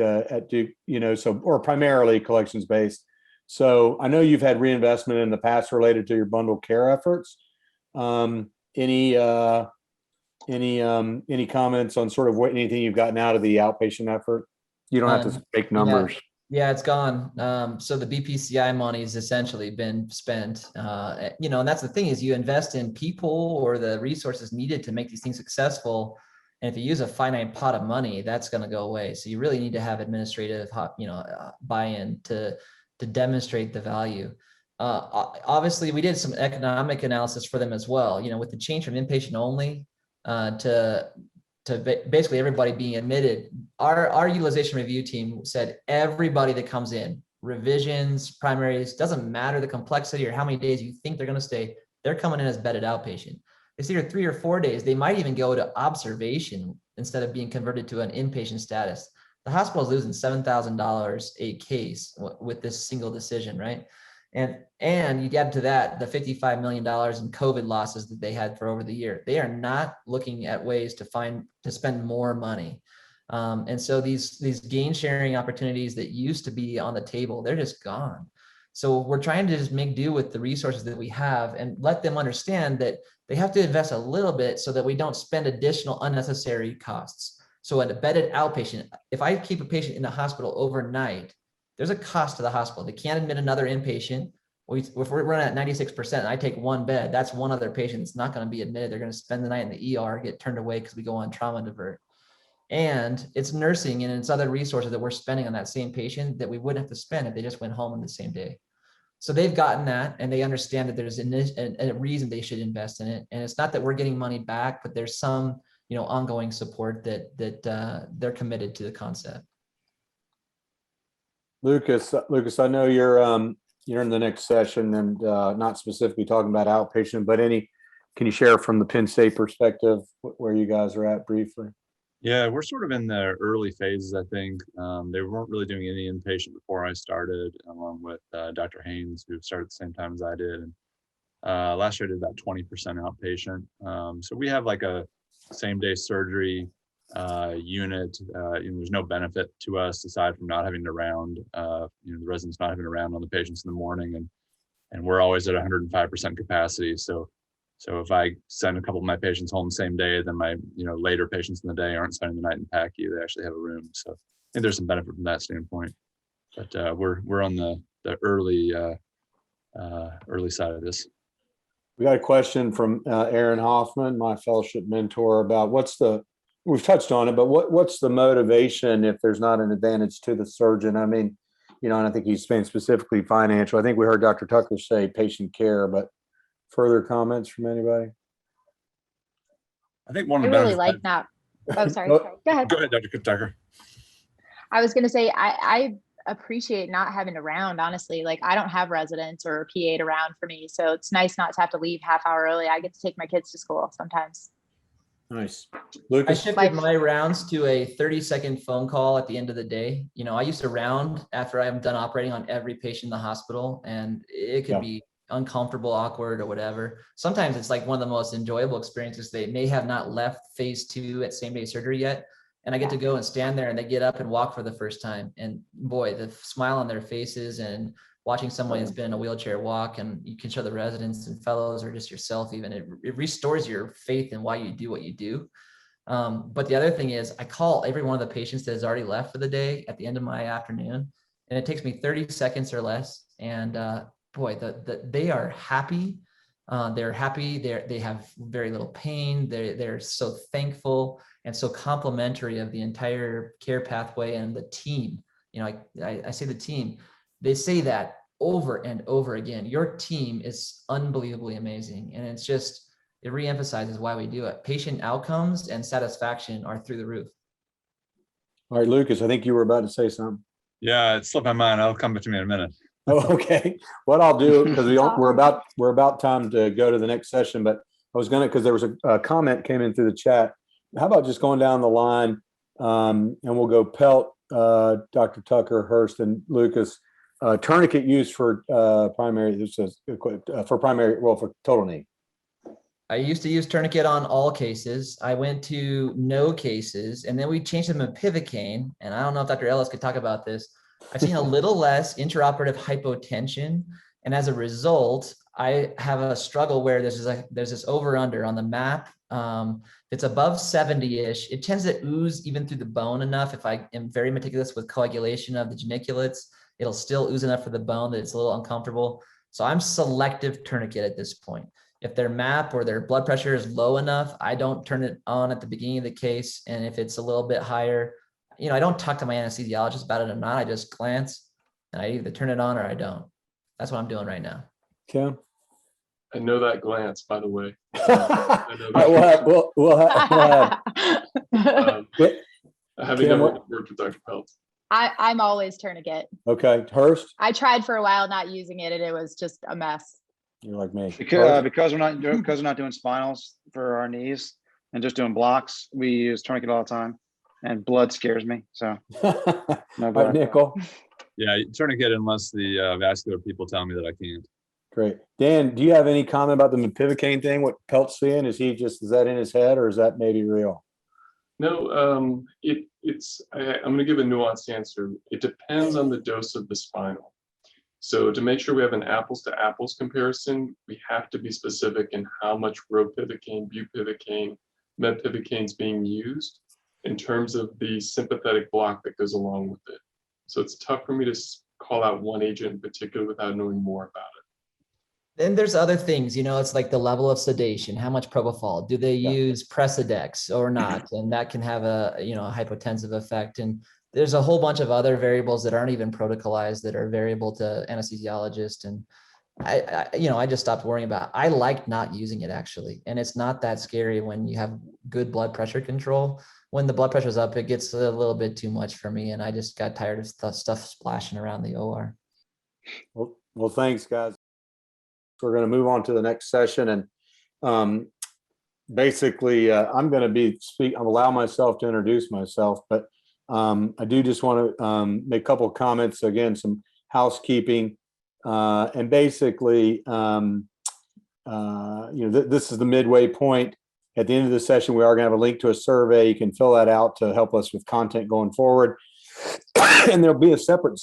Duke. Or primarily collections based. So I know you've had reinvestment in the past related to your bundled care efforts. Any comments on sort of anything you've gotten out of the outpatient effort? You don't have to make numbers. Yeah, it's gone. So the BPCI money has essentially been spent, and that's the thing is you invest in people or the resources needed to make these things successful. And if you use a finite pot of money, that's going to go away. So you really need to have administrative, buy-in to demonstrate the value. Obviously, we did some economic analysis for them as well. With the change from inpatient only to basically everybody being admitted. Our utilization review team said everybody that comes in, revisions, primaries, doesn't matter the complexity or how many days you think they're going to stay, they're coming in as bedded outpatient. It's either 3 or 4 days. They might even go to observation instead of being converted to an inpatient status. The hospital is losing $7,000 a case with this single decision, right? And you get to that, the $55 million in COVID losses that they had for over the year. They are not looking at ways to spend more money. And so these gain sharing opportunities that used to be on the table, they're just gone. So we're trying to just make do with the resources that we have and let them understand that they have to invest a little bit so that we don't spend additional unnecessary costs. So a bedded outpatient, if I keep a patient in the hospital overnight, there's a cost to the hospital. They can't admit another inpatient. If we're running at 96% and I take one bed, that's one other patient that's not going to be admitted. They're going to spend the night in the ER, get turned away because we go on trauma divert. And it's nursing and it's other resources that we're spending on that same patient that we wouldn't have to spend if they just went home on the same day. So they've gotten that and they understand that there's a reason they should invest in it. And it's not that we're getting money back, but there's some, ongoing support that they're committed to the concept. Lucas, I know you're in the next session and not specifically talking about outpatient, but can you share from the Penn State perspective where you guys are at briefly? Yeah, we're sort of in the early phases, I think. They weren't really doing any inpatient before I started, along with Dr. Haynes, who started at the same time as I did. And last year I did about 20% outpatient. So we have like a same day surgery unit. There's no benefit to us aside from not having to round, the residents not having to round on the patients in the morning. And we're always at 105% capacity. So if I send a couple of my patients home the same day, then my later patients in the day aren't spending the night in PACU. They actually have a room. So I think there's some benefit from that standpoint. But we're on the early side of this. We got a question from Aaron Hoffman, my fellowship mentor, about we've touched on it, but what's the motivation if there's not an advantage to the surgeon? I mean, and I think he's saying specifically financial. I think we heard Dr. Tucker say patient care, but further comments from anybody? I think one I of the really benefits. like that. Oh, sorry. Go Go ahead. Go ahead, Dr. Tucker. I was going to say, I appreciate not having to round, honestly. Like I don't have residents or a PA to round for me. So it's nice not to have to leave half hour early. I get to take my kids to school sometimes. Nice. I Lucas? shifted my rounds to a 30-second phone call at the end of the day. I used to round after I'm done operating on every patient in the hospital, and it could be uncomfortable, awkward, or whatever. Sometimes it's like one of the most enjoyable experiences. They may have not left phase 2 at same day surgery yet. And I get to go and stand there and they get up and walk for the first time. And boy, the smile on their faces and watching someone that's been in a wheelchair walk, and you can show the residents and fellows or just yourself even, it restores your faith in why you do what you do. But the other thing is I call every one of the patients that has already left for the day at the end of my afternoon, and it takes me 30 seconds or less. And boy, they are happy. They're happy. They have very little pain. They're so thankful and so complimentary of the entire care pathway and the team. I say the team. They say that over and over again. Your team is unbelievably amazing, and it reemphasizes why we do it. Patient outcomes and satisfaction are through the roof. All right, Lucas, I think you were about to say something. Yeah, it slipped my mind. I'll come back to me in a minute. Oh, okay. What I'll do, because we're about time to go to the next session, but I was because there was a comment came in through the chat. How about just going down the line, and we'll go Pelt, Dr. Tucker, Hurst, and Lucas. Tourniquet use for primary. This says for primary. Well, for total knee. I used to use tourniquet on all cases. I went to no cases, and then we changed them to Pivocaine. And I don't know if Dr. Ellis could talk about this. I've seen a little less intraoperative hypotension, and as a result, I have a struggle where there's this over under on the map. It's above 70-ish. It tends to ooze even through the bone enough. If I am very meticulous with coagulation of the geniculates, it'll still ooze enough for the bone that it's a little uncomfortable. So I'm selective tourniquet at this point. If their map or their blood pressure is low enough, I don't turn it on at the beginning of the case. And if it's a little bit higher, I don't talk to my anesthesiologist about it or not. I just glance and I either turn it on or I don't. That's what I'm doing right now. Okay. I know that glance, by the way. All I know right, that. we'll have Having Kim, never worked with Dr. Pelt. I'm always tourniquet. okay, Hurst, I tried for a while not using it and it was just a mess. you're like me. Because we're not doing spinals for our knees and just doing blocks, we use tourniquet all the time, and blood scares me. So All no right, blood. Nikkel, Yeah, tourniquet unless the vascular people tell me that I can't. great. Dan, do you have any comment about the mepivacaine thing? What Pelt's seeing? Is that in his head, or is that maybe real? No, I'm going to give a nuanced answer. It depends on the dose of the spinal. So to make sure we have an apples to apples comparison, we have to be specific in how much ropivacaine, bupivacaine, mepivacaine is being used in terms of the sympathetic block that goes along with it. So it's tough for me to call out one agent in particular without knowing more about it. Then there's other things, it's like the level of sedation, how much propofol, do they Yeah. use Presidex or not? And that can have a hypotensive effect. And there's a whole bunch of other variables that aren't even protocolized that are variable to anesthesiologists. And I just stopped worrying about it. I like not using it actually. And it's not that scary when you have good blood pressure control. When the blood pressure's up, it gets a little bit too much for me. And I just got tired of stuff splashing around the OR. Well, thanks, guys. We're going to move on to the next session, and basically, I'm going to I'll allow myself to introduce myself, but I do just want to make a couple of comments. Again, some housekeeping, and basically, this is the midway point. At the end of the session, we are going to have a link to a survey. You can fill that out to help us with content going forward. And there'll be a separate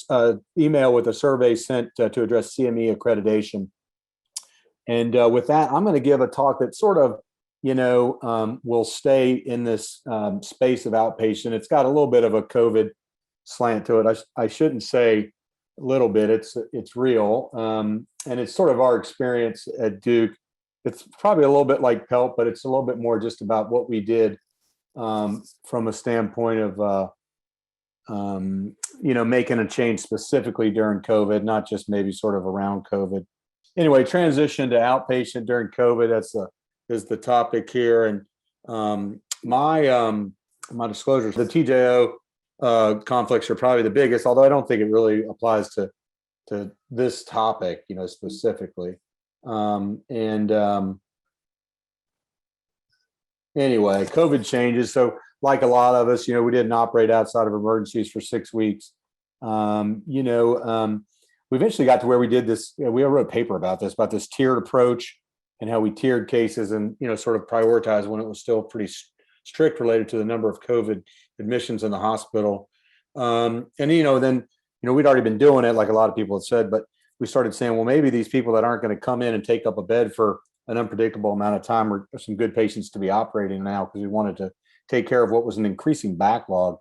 email with a survey sent to address CME accreditation. And with that, I'm going to give a talk that sort of, will stay in this space of outpatient. It's got a little bit of a COVID slant to it. I shouldn't say a little bit. It's real, and it's sort of our experience at Duke. It's probably a little bit like Pelt, but it's a little bit more just about what we did from a standpoint of, making a change specifically during COVID, not just maybe sort of around COVID. Anyway, transition to outpatient during COVID. Is the topic here, and my disclosures. The TJO conflicts are probably the biggest, although I don't think it really applies to this topic, specifically. Anyway, COVID changes. So, like a lot of us, we didn't operate outside of emergencies for 6 weeks. We eventually got to where we did this. We wrote a paper about this tiered approach and how we tiered cases and, sort of prioritized when it was still pretty strict related to the number of COVID admissions in the hospital. Then, we'd already been doing it like a lot of people had said, but we started saying, well, maybe these people that aren't going to come in and take up a bed for an unpredictable amount of time are some good patients to be operating now, because we wanted to take care of what was an increasing backlog.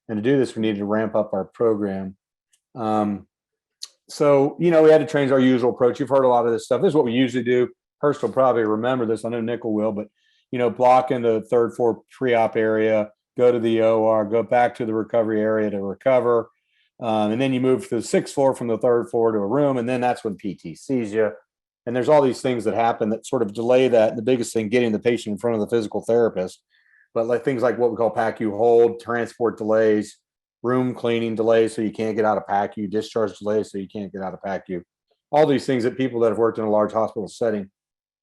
And to do this, we needed to ramp up our program. So, we had to change our usual approach. You've heard a lot of this stuff. This is what we usually do. Hurst will probably remember this. I know Nikkel will, but, block in the third floor pre-op area, go to the OR, go back to the recovery area to recover. And then you move to the sixth floor from the third floor to a room. And then that's when PT sees you. And there's all these things that happen that sort of delay that. And the biggest thing, getting the patient in front of the physical therapist. But like things like what we call PACU hold, transport delays, room cleaning delays, so you can't get out of PACU, discharge delays, so you can't get out of PACU. All these things that people that have worked in a large hospital setting,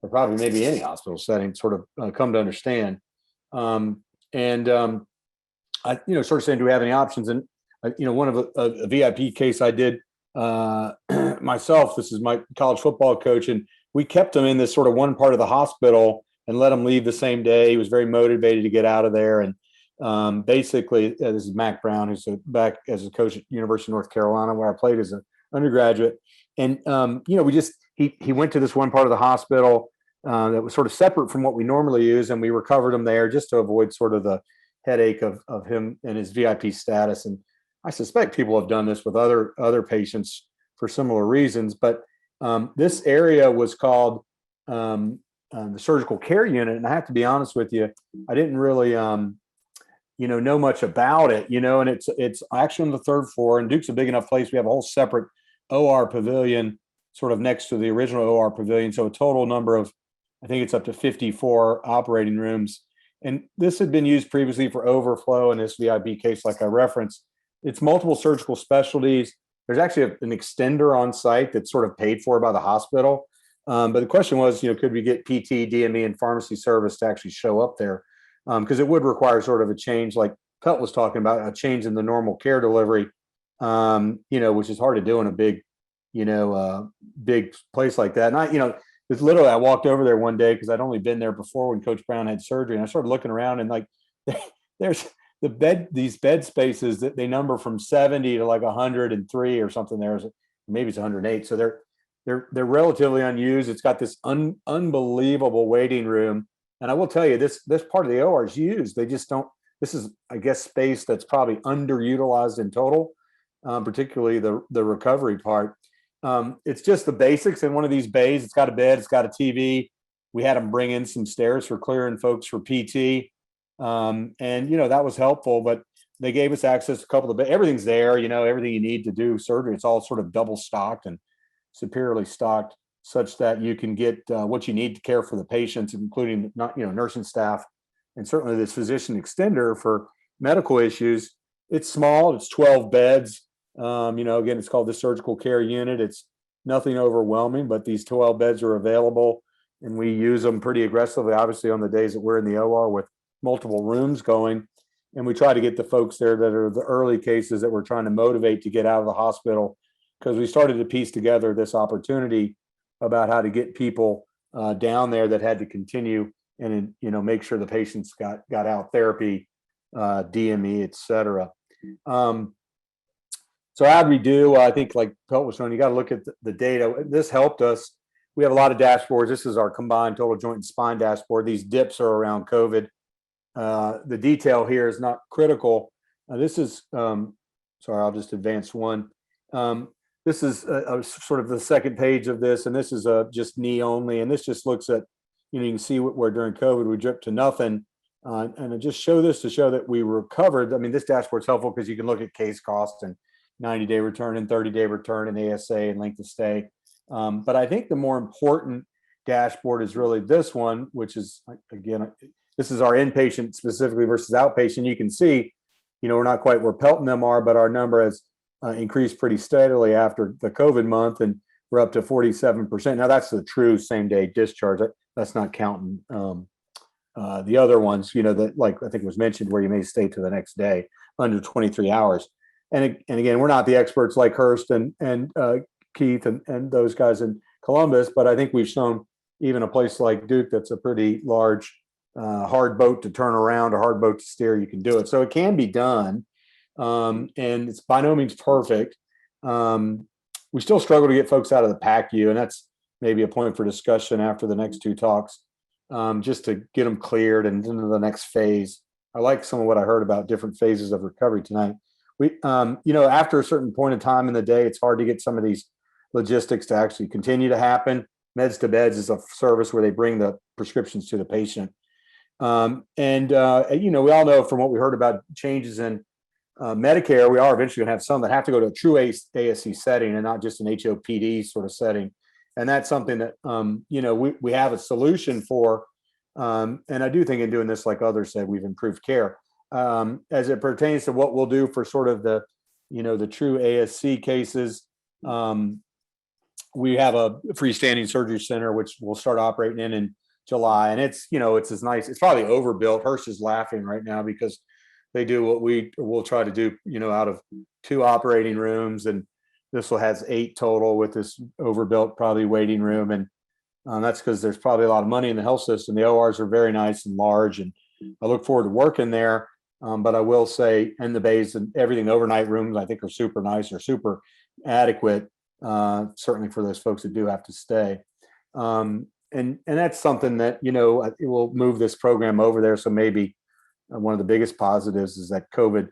or probably maybe any hospital setting, sort of come to understand. I, sort of saying, do we have any options? And, one of a VIP case I did myself, this is my college football coach, and we kept him in this sort of one part of the hospital and let him leave the same day. He was very motivated to get out of there. And basically, this is Mac Brown, who's back as a coach at University of North Carolina, where I played as an undergraduate. And, he went to this one part of the hospital that was sort of separate from what we normally use. And we recovered him there just to avoid sort of the headache of him and his VIP status. And I suspect people have done this with other patients for similar reasons. But this area was called the surgical care unit. And I have to be honest with you, I didn't really, know much about it, and it's actually on the third floor, and Duke's a big enough place. We have a whole separate OR pavilion sort of next to the original OR pavilion. So a total number of, I think it's up to 54 operating rooms. And this had been used previously for overflow in this VIB case, like I referenced. It's multiple surgical specialties. There's actually an extender on site that's sort of paid for by the hospital. But the question was, could we get PT, DME, and pharmacy service to actually show up there? Because it would require sort of a change, like Pelt was talking about, a change in the normal care delivery, which is hard to do in a big, big place like that. And it's literally, I walked over there one day because I'd only been there before when Coach Brown had surgery, and I started looking around and like, there's these bed spaces that they number from 70 to like 103 or something. Maybe it's 108. So they're relatively unused. It's got this unbelievable waiting room. And I will tell you, this part of the OR is used. They just don't, this is, I guess, space that's probably underutilized in total, particularly the recovery part. It's just the basics in one of these bays. It's got a bed, it's got a TV. We had them bring in some stairs for clearing folks for PT. And that was helpful, but they gave us access to a couple of beds. Everything's there, everything you need to do surgery. It's all sort of double stocked and superiorly stocked, such that you can get what you need to care for the patients, including nursing staff, and certainly this physician extender for medical issues. It's small. It's 12 beds. Again, it's called the surgical care unit. It's nothing overwhelming, but these 12 beds are available, and we use them pretty aggressively, obviously, on the days that we're in the OR with multiple rooms going. And we try to get the folks there that are the early cases that we're trying to motivate to get out of the hospital, because we started to piece together this opportunity about how to get people down there that had to continue and make sure the patients got out therapy, DME, et cetera. So how'd we do? I think, like Pelt was showing, you got to look at the data. This helped us. We have a lot of dashboards. This is our combined total joint and spine dashboard. These dips are around COVID. The detail here is not critical. This is, sorry, I'll just advance one. This is sort of the second page of this, and this is just knee only. And this just looks at, you can see where during COVID we dripped to nothing. And I just show this to show that we recovered. I mean, this dashboard's helpful because you can look at case cost and 90-day return and 30-day return and ASA and length of stay. But I think the more important dashboard is really this one, which is, again, this is our inpatient specifically versus outpatient. You can see, we're not quite where Pelt and them are, but our number has increased pretty steadily after the COVID month, and we're up to 47%. Now that's the true same day discharge. That's not counting the other ones, that, like I think was mentioned, where you may stay to the next day under 23 hours. And again, we're not the experts like Hurst and Keith and those guys in Columbus, but I think we've shown even a place like Duke, that's a pretty large, hard boat to turn around, a hard boat to steer, you can do it. So it can be done. And it's by no means perfect. We still struggle to get folks out of the PACU, and that's maybe a point for discussion after the next two talks, just to get them cleared and into the next phase. I like some of what I heard about different phases of recovery tonight. We, after a certain point in time in the day, it's hard to get some of these logistics to actually continue to happen. Meds to Beds is a service where they bring the prescriptions to the patient. We all know from what we heard about changes in Medicare, we are eventually going to have some that have to go to a true ASC setting and not just an HOPD sort of setting. And that's something that, we have a solution for. And I do think in doing this, like others said, we've improved care. As it pertains to what we'll do for sort of the true ASC cases, we have a freestanding surgery center, which we'll start operating in July. And it's as nice, it's probably overbuilt. Hurst is laughing right now because they do what we'll try to do, out of 2 operating rooms, and this will has 8 total with this overbuilt probably waiting room. And that's because there's probably a lot of money in the health system. The ORs are very nice and large, and I look forward to working there. But I will say, in the bays and everything, overnight rooms I think are super nice, or super adequate, certainly for those folks that do have to stay. And that's something that, it will move this program over there. So maybe one of the biggest positives is that COVID,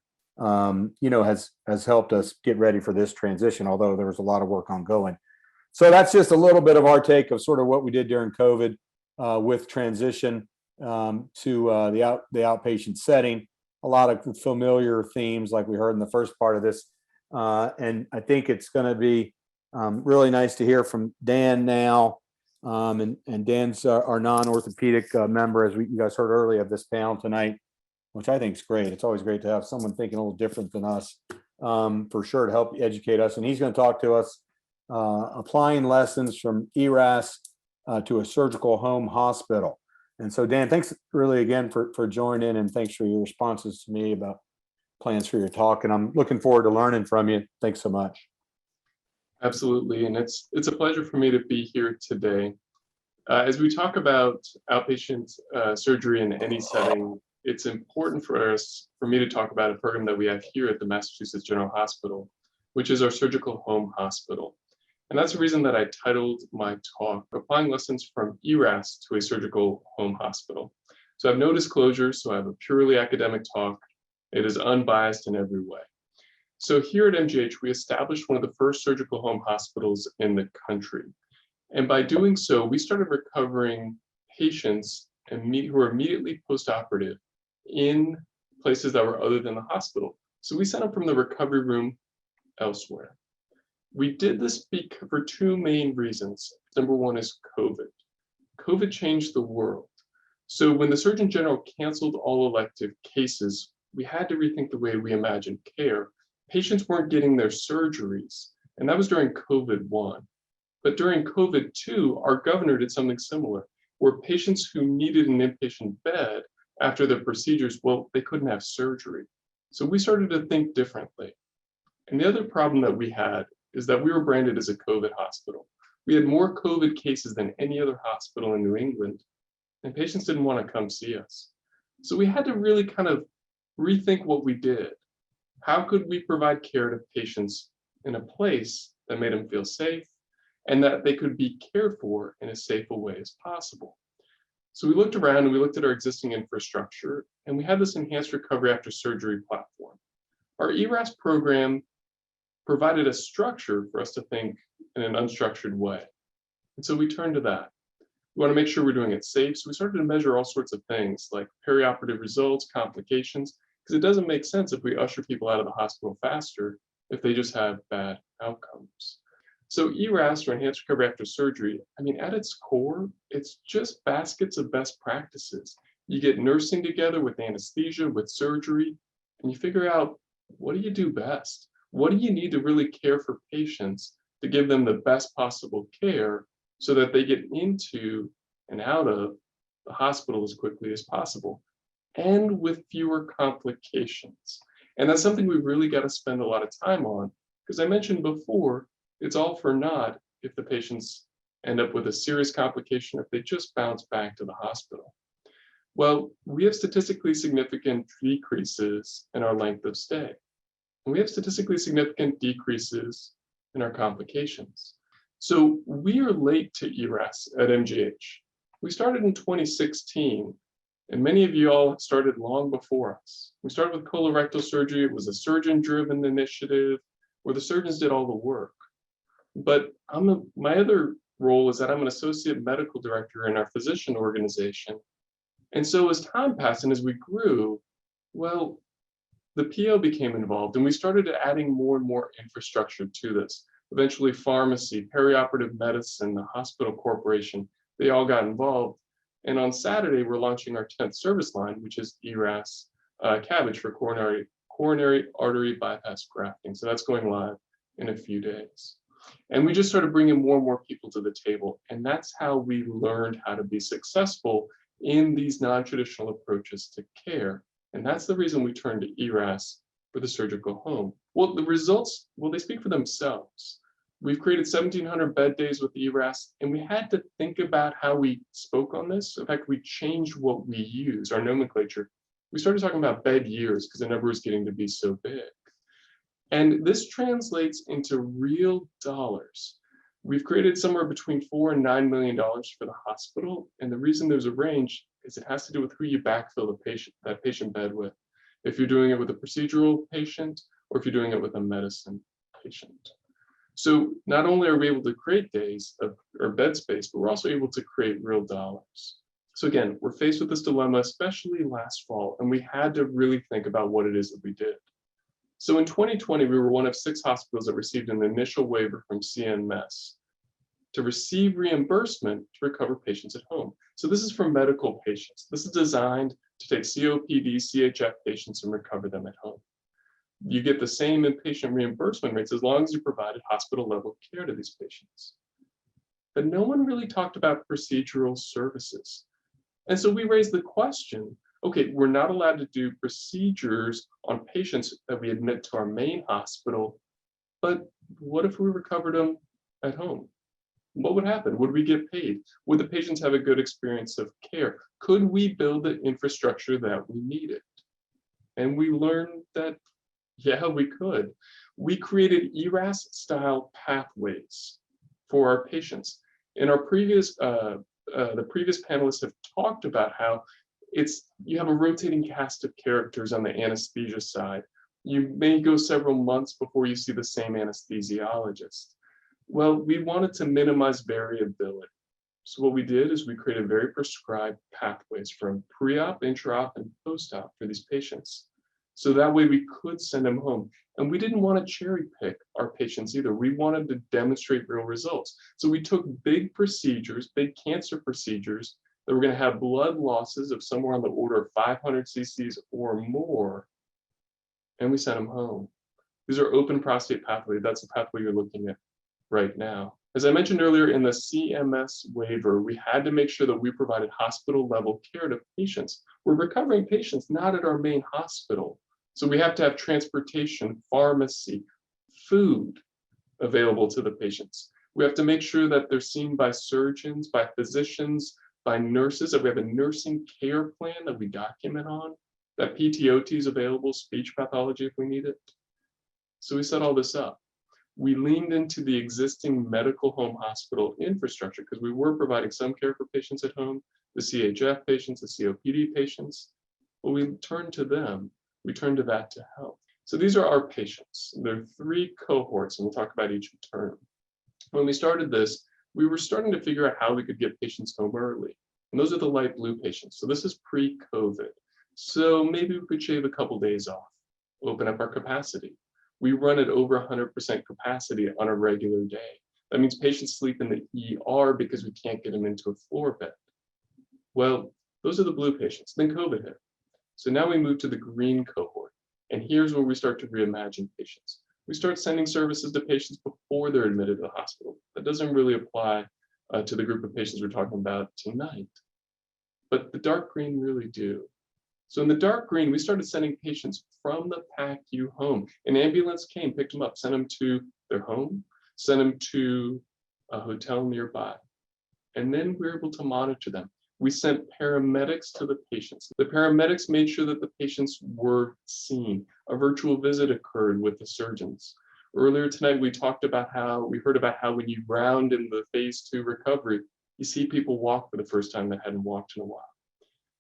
has helped us get ready for this transition, although there was a lot of work ongoing. So that's just a little bit of our take of sort of what we did during COVID with transition to the outpatient setting. A lot of familiar themes like we heard in the first part of this. And I think it's going to be Really nice to hear from Dan now. And Dan's our non-orthopedic member, as you guys heard earlier, of this panel tonight, which I think is great. It's always great to have someone thinking a little different than us, for sure, to help educate us. And he's going to talk to us applying lessons from ERAS to a surgical home hospital. And so, Dan, thanks really again for joining, and thanks for your responses to me about plans for your talk. And I'm looking forward to learning from you. Thanks so much. Absolutely, and it's a pleasure for me to be here today. As we talk about outpatient surgery in any setting, it's important for me to talk about a program that we have here at the Massachusetts General Hospital, which is our surgical home hospital. And that's the reason that I titled my talk, Applying Lessons from ERAS to a Surgical Home Hospital. So I have no disclosures, so I have a purely academic talk. It is unbiased in every way. So here at MGH, we established one of the first surgical home hospitals in the country. And by doing so, we started recovering patients who were immediately post-operative in places that were other than the hospital. So we sent them from the recovery room elsewhere. We did this for two main reasons. Number one is COVID. COVID changed the world. So when the Surgeon General canceled all elective cases, we had to rethink the way we imagined care. Patients weren't getting their surgeries, and that was during COVID-1. But during COVID-2, our governor did something similar, where patients who needed an inpatient bed after their procedures, well, they couldn't have surgery. So we started to think differently. And the other problem that we had is that we were branded as a COVID hospital. We had more COVID cases than any other hospital in New England, and patients didn't want to come see us. So we had to really kind of rethink what we did. How could we provide care to patients in a place that made them feel safe and that they could be cared for in as safe a way as possible? So we looked around and we looked at our existing infrastructure, and we had this enhanced recovery after surgery platform. Our ERAS program provided a structure for us to think in an unstructured way. And so we turned to that. We want to make sure we're doing it safe. So we started to measure all sorts of things like perioperative results, complications, because it doesn't make sense if we usher people out of the hospital faster if they just have bad outcomes. So ERAS, or Enhanced Recovery After Surgery, I mean, at its core, it's just baskets of best practices. You get nursing together with anesthesia, with surgery, and you figure out, what do you do best? What do you need to really care for patients to give them the best possible care so that they get into and out of the hospital as quickly as possible and with fewer complications? And that's something we really got to spend a lot of time on, because I mentioned before, it's all for naught if the patients end up with a serious complication if they just bounce back to the hospital. Well, we have statistically significant decreases in our length of stay. And we have statistically significant decreases in our complications. So we are late to ERAS at MGH. We started in 2016, and many of you all started long before us. We started with colorectal surgery. It was a surgeon-driven initiative where the surgeons did all the work. But my other role is that I'm an associate medical director in our physician organization. And so as time passed and as we grew, well, the PO became involved, and we started adding more and more infrastructure to this. Eventually pharmacy, perioperative medicine, the hospital corporation, they all got involved. And on Saturday, we're launching our 10th service line, which is ERAS CABG for coronary artery bypass grafting. So that's going live in a few days. And we just started bringing more and more people to the table. And that's how we learned how to be successful in these non-traditional approaches to care. And that's the reason we turned to ERAS for the surgical home. Well, the results, well, they speak for themselves. We've created 1,700 bed days with ERAS, and we had to think about how we spoke on this. In fact, we changed what we use, our nomenclature. We started talking about bed years because the number was getting to be so big. And this translates into real dollars. We've created somewhere between $4 and $9 million for the hospital. And the reason there's a range is it has to do with who you backfill that patient bed with. If you're doing it with a procedural patient, or if you're doing it with a medicine patient. So not only are we able to create days or bed space, but we're also able to create real dollars. So again, we're faced with this dilemma, especially last fall, and we had to really think about what it is that we did. So in 2020, we were one of 6 hospitals that received an initial waiver from CMS to receive reimbursement to recover patients at home. So this is for medical patients. This is designed to take COPD, CHF patients and recover them at home. You get the same inpatient reimbursement rates as long as you provided hospital level care to these patients. But no one really talked about procedural services. And so we raised the question, okay, we're not allowed to do procedures on patients that we admit to our main hospital, but what if we recovered them at home? What would happen? Would we get paid? Would the patients have a good experience of care? Could we build the infrastructure that we needed? And we learned that, yeah, we could. We created ERAS style pathways for our patients. In our previous, the previous panelists have talked about how you have a rotating cast of characters on the anesthesia side. You may go several months before you see the same anesthesiologist. Well, we wanted to minimize variability. So what we did is we created very prescribed pathways from pre-op, intra-op, and post-op for these patients. So that way we could send them home. And we didn't want to cherry pick our patients either. We wanted to demonstrate real results. So we took big procedures, big cancer procedures that were going to have blood losses of somewhere on the order of 500 cc's or more, and we sent them home. These are open prostate pathway. That's the pathway you're looking at right now. As I mentioned earlier, in the CMS waiver, we had to make sure that we provided hospital level care to patients. We're recovering patients not at our main hospital. So we have to have transportation, pharmacy, food available to the patients. We have to make sure that they're seen by surgeons, by physicians, by nurses, that we have a nursing care plan that we document on, that PTOT is available, speech pathology if we need it. So we set all this up. We leaned into the existing medical home hospital infrastructure because we were providing some care for patients at home, the CHF patients, the COPD patients. Well, we turned to them. We turned to that to help. So these are our patients. There are 3 cohorts, and we'll talk about each in turn. When we started this, we were starting to figure out how we could get patients home early. And those are the light blue patients. So this is pre-COVID. So maybe we could shave a couple days off, open up our capacity. We run at over 100% capacity on a regular day. That means patients sleep in the ER because we can't get them into a floor bed. Well, those are the blue patients. Then COVID hit. So now we move to the green cohort. And here's where we start to reimagine patients. We start sending services to patients before they're admitted to the hospital. That doesn't really apply to the group of patients we're talking about tonight. But the dark green really do. So in the dark green, we started sending patients from the PACU home. An ambulance came, picked them up, sent them to their home, sent them to a hotel nearby. And then we were able to monitor them. We sent paramedics to the patients. The paramedics made sure that the patients were seen. A virtual visit occurred with the surgeons. Earlier tonight, we heard about how when you round in the phase 2 recovery, you see people walk for the first time that hadn't walked in a while.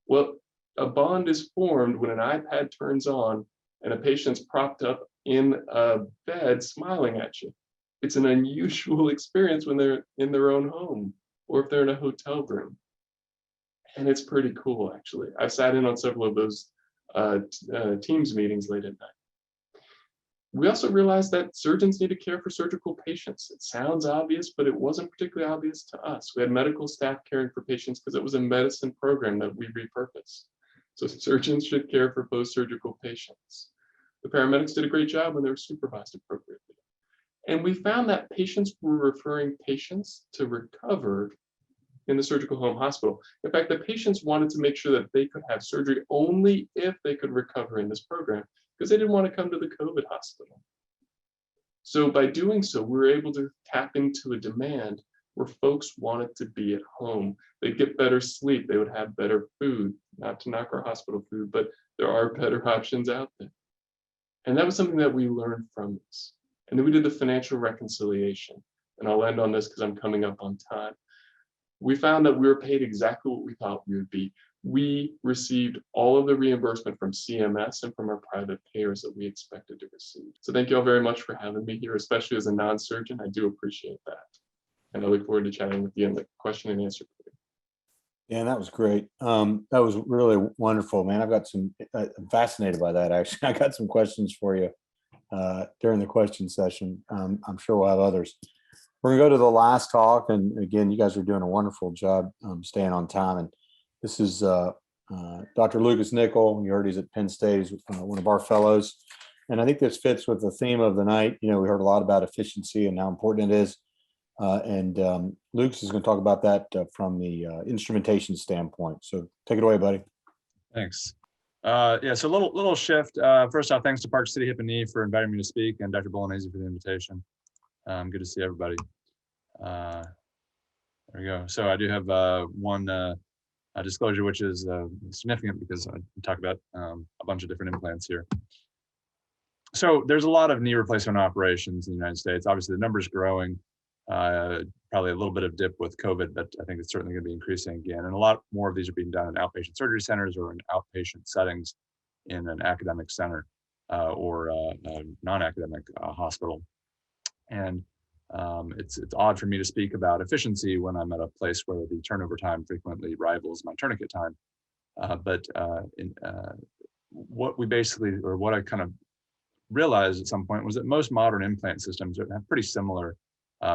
Well, a bond is formed when an iPad turns on and a patient's propped up in a bed smiling at you. It's an unusual experience when they're in their own home or if they're in a hotel room. And it's pretty cool, actually. I sat in on several of those Teams meetings late at night. We also realized that surgeons need to care for surgical patients. It sounds obvious, but it wasn't particularly obvious to us. We had medical staff caring for patients because it was a medicine program that we repurposed. So surgeons should care for post-surgical patients. The paramedics did a great job when they were supervised appropriately. And we found that patients were referring patients to recover in the surgical home hospital. In fact, the patients wanted to make sure that they could have surgery only if they could recover in this program because they didn't want to come to the COVID hospital. So by doing so, we were able to tap into a demand where folks wanted to be at home. They'd get better sleep, they would have better food, not to knock our hospital food, but there are better options out there. And that was something that we learned from this. And then we did the financial reconciliation. And I'll end on this because I'm coming up on time. We found that we were paid exactly what we thought we would be. We received all of the reimbursement from CMS and from our private payers that we expected to receive. So thank you all very much for having me here, especially as a non-surgeon. I do appreciate that. And I look forward to chatting with you in the question and answer period. Yeah, that was great. That was really wonderful, man. I've got some, I'm fascinated by that, actually. I got some questions for you. during the question session. I'm sure we'll have others. We're gonna go to the last talk, and again, you guys are doing a wonderful job staying on time. And this is Dr. Lucas Nikkel. You heard he's at Penn State. He's one of our fellows. And I think this fits with the theme of the night. You know, we heard a lot about efficiency and how important it is. Lucas is going to talk about that from the instrumentation standpoint. So take it away, buddy. Thanks. Yeah, so a little shift. First off, thanks to Park City Hip and Knee for inviting me to speak, and Dr. Bolognesi for the invitation. Good to see everybody. There we go. So I do have one disclosure, which is significant because I talk about a bunch of different implants here. So there's a lot of knee replacement operations in the United States. Obviously, the number's growing. Probably a little bit of dip with COVID, but I think it's certainly going to be increasing again. And a lot more of these are being done in outpatient surgery centers or in outpatient settings in an academic center or a non-academic hospital. And it's odd for me to speak about efficiency when I'm at a place where the turnover time frequently rivals my tourniquet time. What we basically, or what I kind of realized at some point, was that most modern implant systems have pretty similar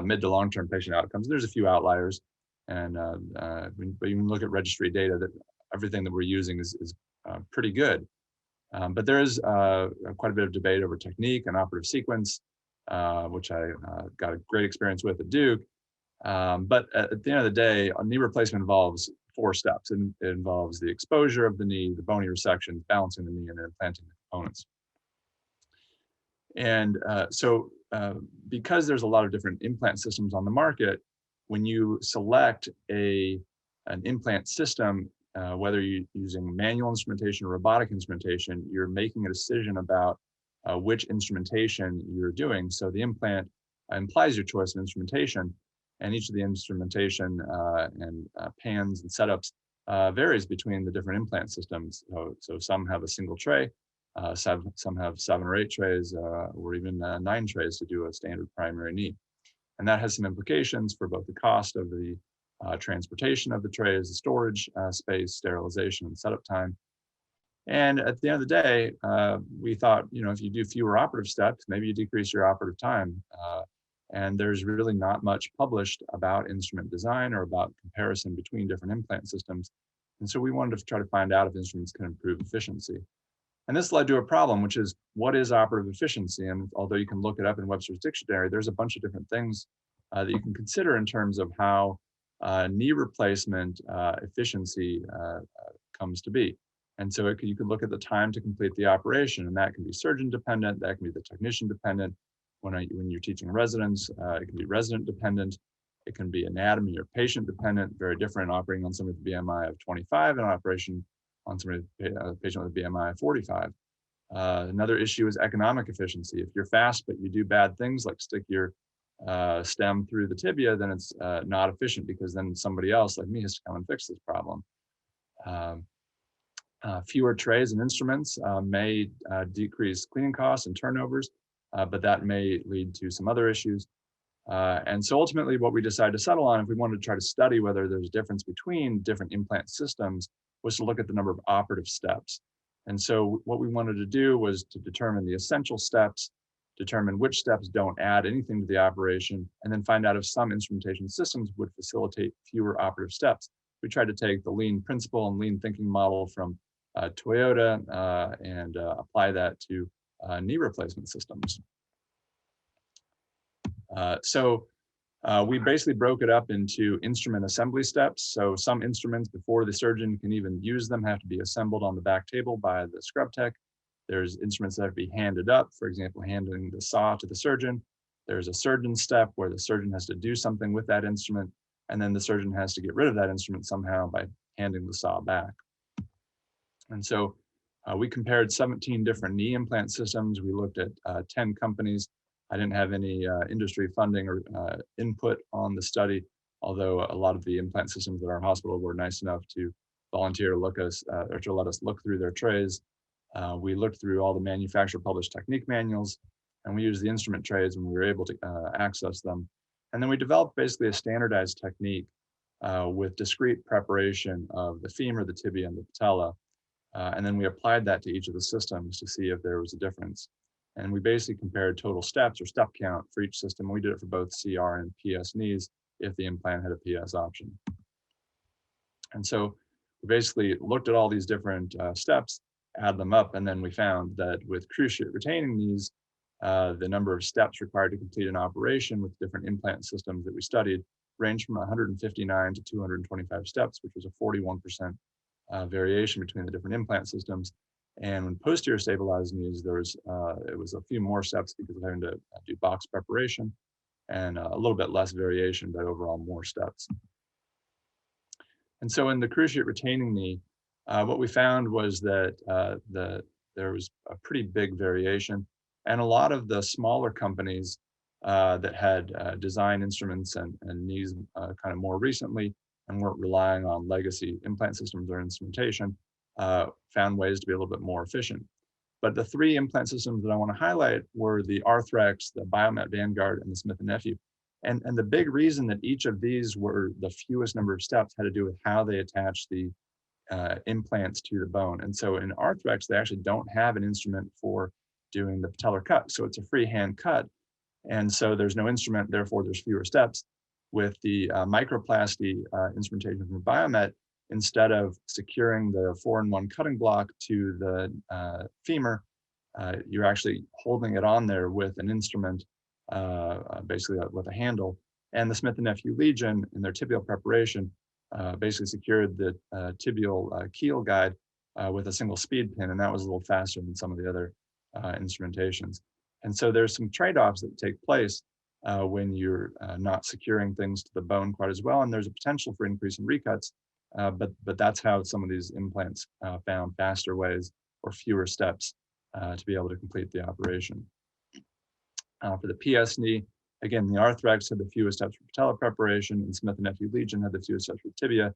mid to long-term patient outcomes. There's a few outliers, and but you can look at registry data that everything that we're using is pretty good. But there is quite a bit of debate over technique and operative sequence, which I got a great experience with at Duke. But at the end of the day, a knee replacement involves 4 steps. And it involves the exposure of the knee, the bony resection, balancing the knee, and then implanting the components. And because there's a lot of different implant systems on the market, when you select an implant system, whether you're using manual instrumentation or robotic instrumentation, you're making a decision about which instrumentation you're doing. So the implant implies your choice of instrumentation, and each of the instrumentation and pans and setups varies between the different implant systems. So some have a single tray. Some have 7 or 8 trays, or even 9 trays to do a standard primary knee. And that has some implications for both the cost of the transportation of the trays, the storage space, sterilization, and setup time. And at the end of the day, we thought, if you do fewer operative steps, maybe you decrease your operative time. And there's really not much published about instrument design or about comparison between different implant systems. And so we wanted to try to find out if instruments can improve efficiency. And this led to a problem, which is, what is operative efficiency? And although you can look it up in Webster's dictionary, there's a bunch of different things that you can consider in terms of how knee replacement efficiency comes to be. And so you can look at the time to complete the operation, and that can be surgeon dependent, that can be the technician dependent. When you're teaching residents, it can be resident dependent. It can be anatomy or patient dependent, very different, operating on somebody with a BMI of 25 and operation on somebody, a patient with a BMI of 45. Another issue is economic efficiency. If you're fast, but you do bad things like stick your stem through the tibia, then it's not efficient, because then somebody else like me has to come and fix this problem. Fewer trays and instruments may decrease cleaning costs and turnovers, but that may lead to some other issues. And so ultimately what we decided to settle on, if we wanted to try to study whether there's a difference between different implant systems, was to look at the number of operative steps. And so what we wanted to do was to determine the essential steps, determine which steps don't add anything to the operation, and then find out if some instrumentation systems would facilitate fewer operative steps. We tried to take the lean principle and lean thinking model from Toyota and apply that to knee replacement systems. We basically broke it up into instrument assembly steps. So some instruments, before the surgeon can even use them, have to be assembled on the back table by the scrub tech. There's instruments that have to be handed up, for example, handing the saw to the surgeon. There's a surgeon step where the surgeon has to do something with that instrument, and then the surgeon has to get rid of that instrument somehow by handing the saw back. And so we compared 17 different knee implant systems. We looked at 10 companies. I didn't have any industry funding or input on the study, although a lot of the implant systems at our hospital were nice enough to volunteer to look us or to let us look through their trays. We looked through all the manufacturer published technique manuals, and we used the instrument trays when we were able to access them. And then we developed basically a standardized technique with discrete preparation of the femur, the tibia, and the patella. And then we applied that to each of the systems to see if there was a difference. And we basically compared total steps or step count for each system. We did it for both CR and PS knees if the implant had a PS option. And so we basically looked at all these different steps, add them up, and then we found that with cruciate retaining knees, the number of steps required to complete an operation with different implant systems that we studied ranged from 159 to 225 steps, which was a 41% variation between the different implant systems. And when posterior stabilized knees, there was it was a few more steps because of having to do box preparation, and a little bit less variation, but overall more steps. And so in the cruciate retaining knee, what we found was that there was a pretty big variation, and a lot of the smaller companies that had design instruments and knees kind of more recently and weren't relying on legacy implant systems or instrumentation, found ways to be a little bit more efficient. But the three implant systems that I want to highlight were the Arthrex, the Biomet Vanguard, and the Smith & Nephew. And the big reason that each of these were the fewest number of steps had to do with how they attach the implants to the bone. And so in Arthrex, they actually don't have an instrument for doing the patellar cut. So it's a freehand cut. And so there's no instrument, therefore there's fewer steps. With the microplasty instrumentation from Biomet, instead of securing the 4-in-1 cutting block to the femur, you're actually holding it on there with an instrument, basically with a handle. And the Smith & Nephew Legion, in their tibial preparation, basically secured the tibial keel guide with a single speed pin, and that was a little faster than some of the other instrumentations. And so there's some trade-offs that take place when you're not securing things to the bone quite as well, and there's a potential for increase in recuts, but that's how some of these implants found faster ways or fewer steps to be able to complete the operation. For the PS knee, again, the Arthrex had the fewest steps for patella preparation, and Smith & Nephew Legion had the fewest steps for tibia.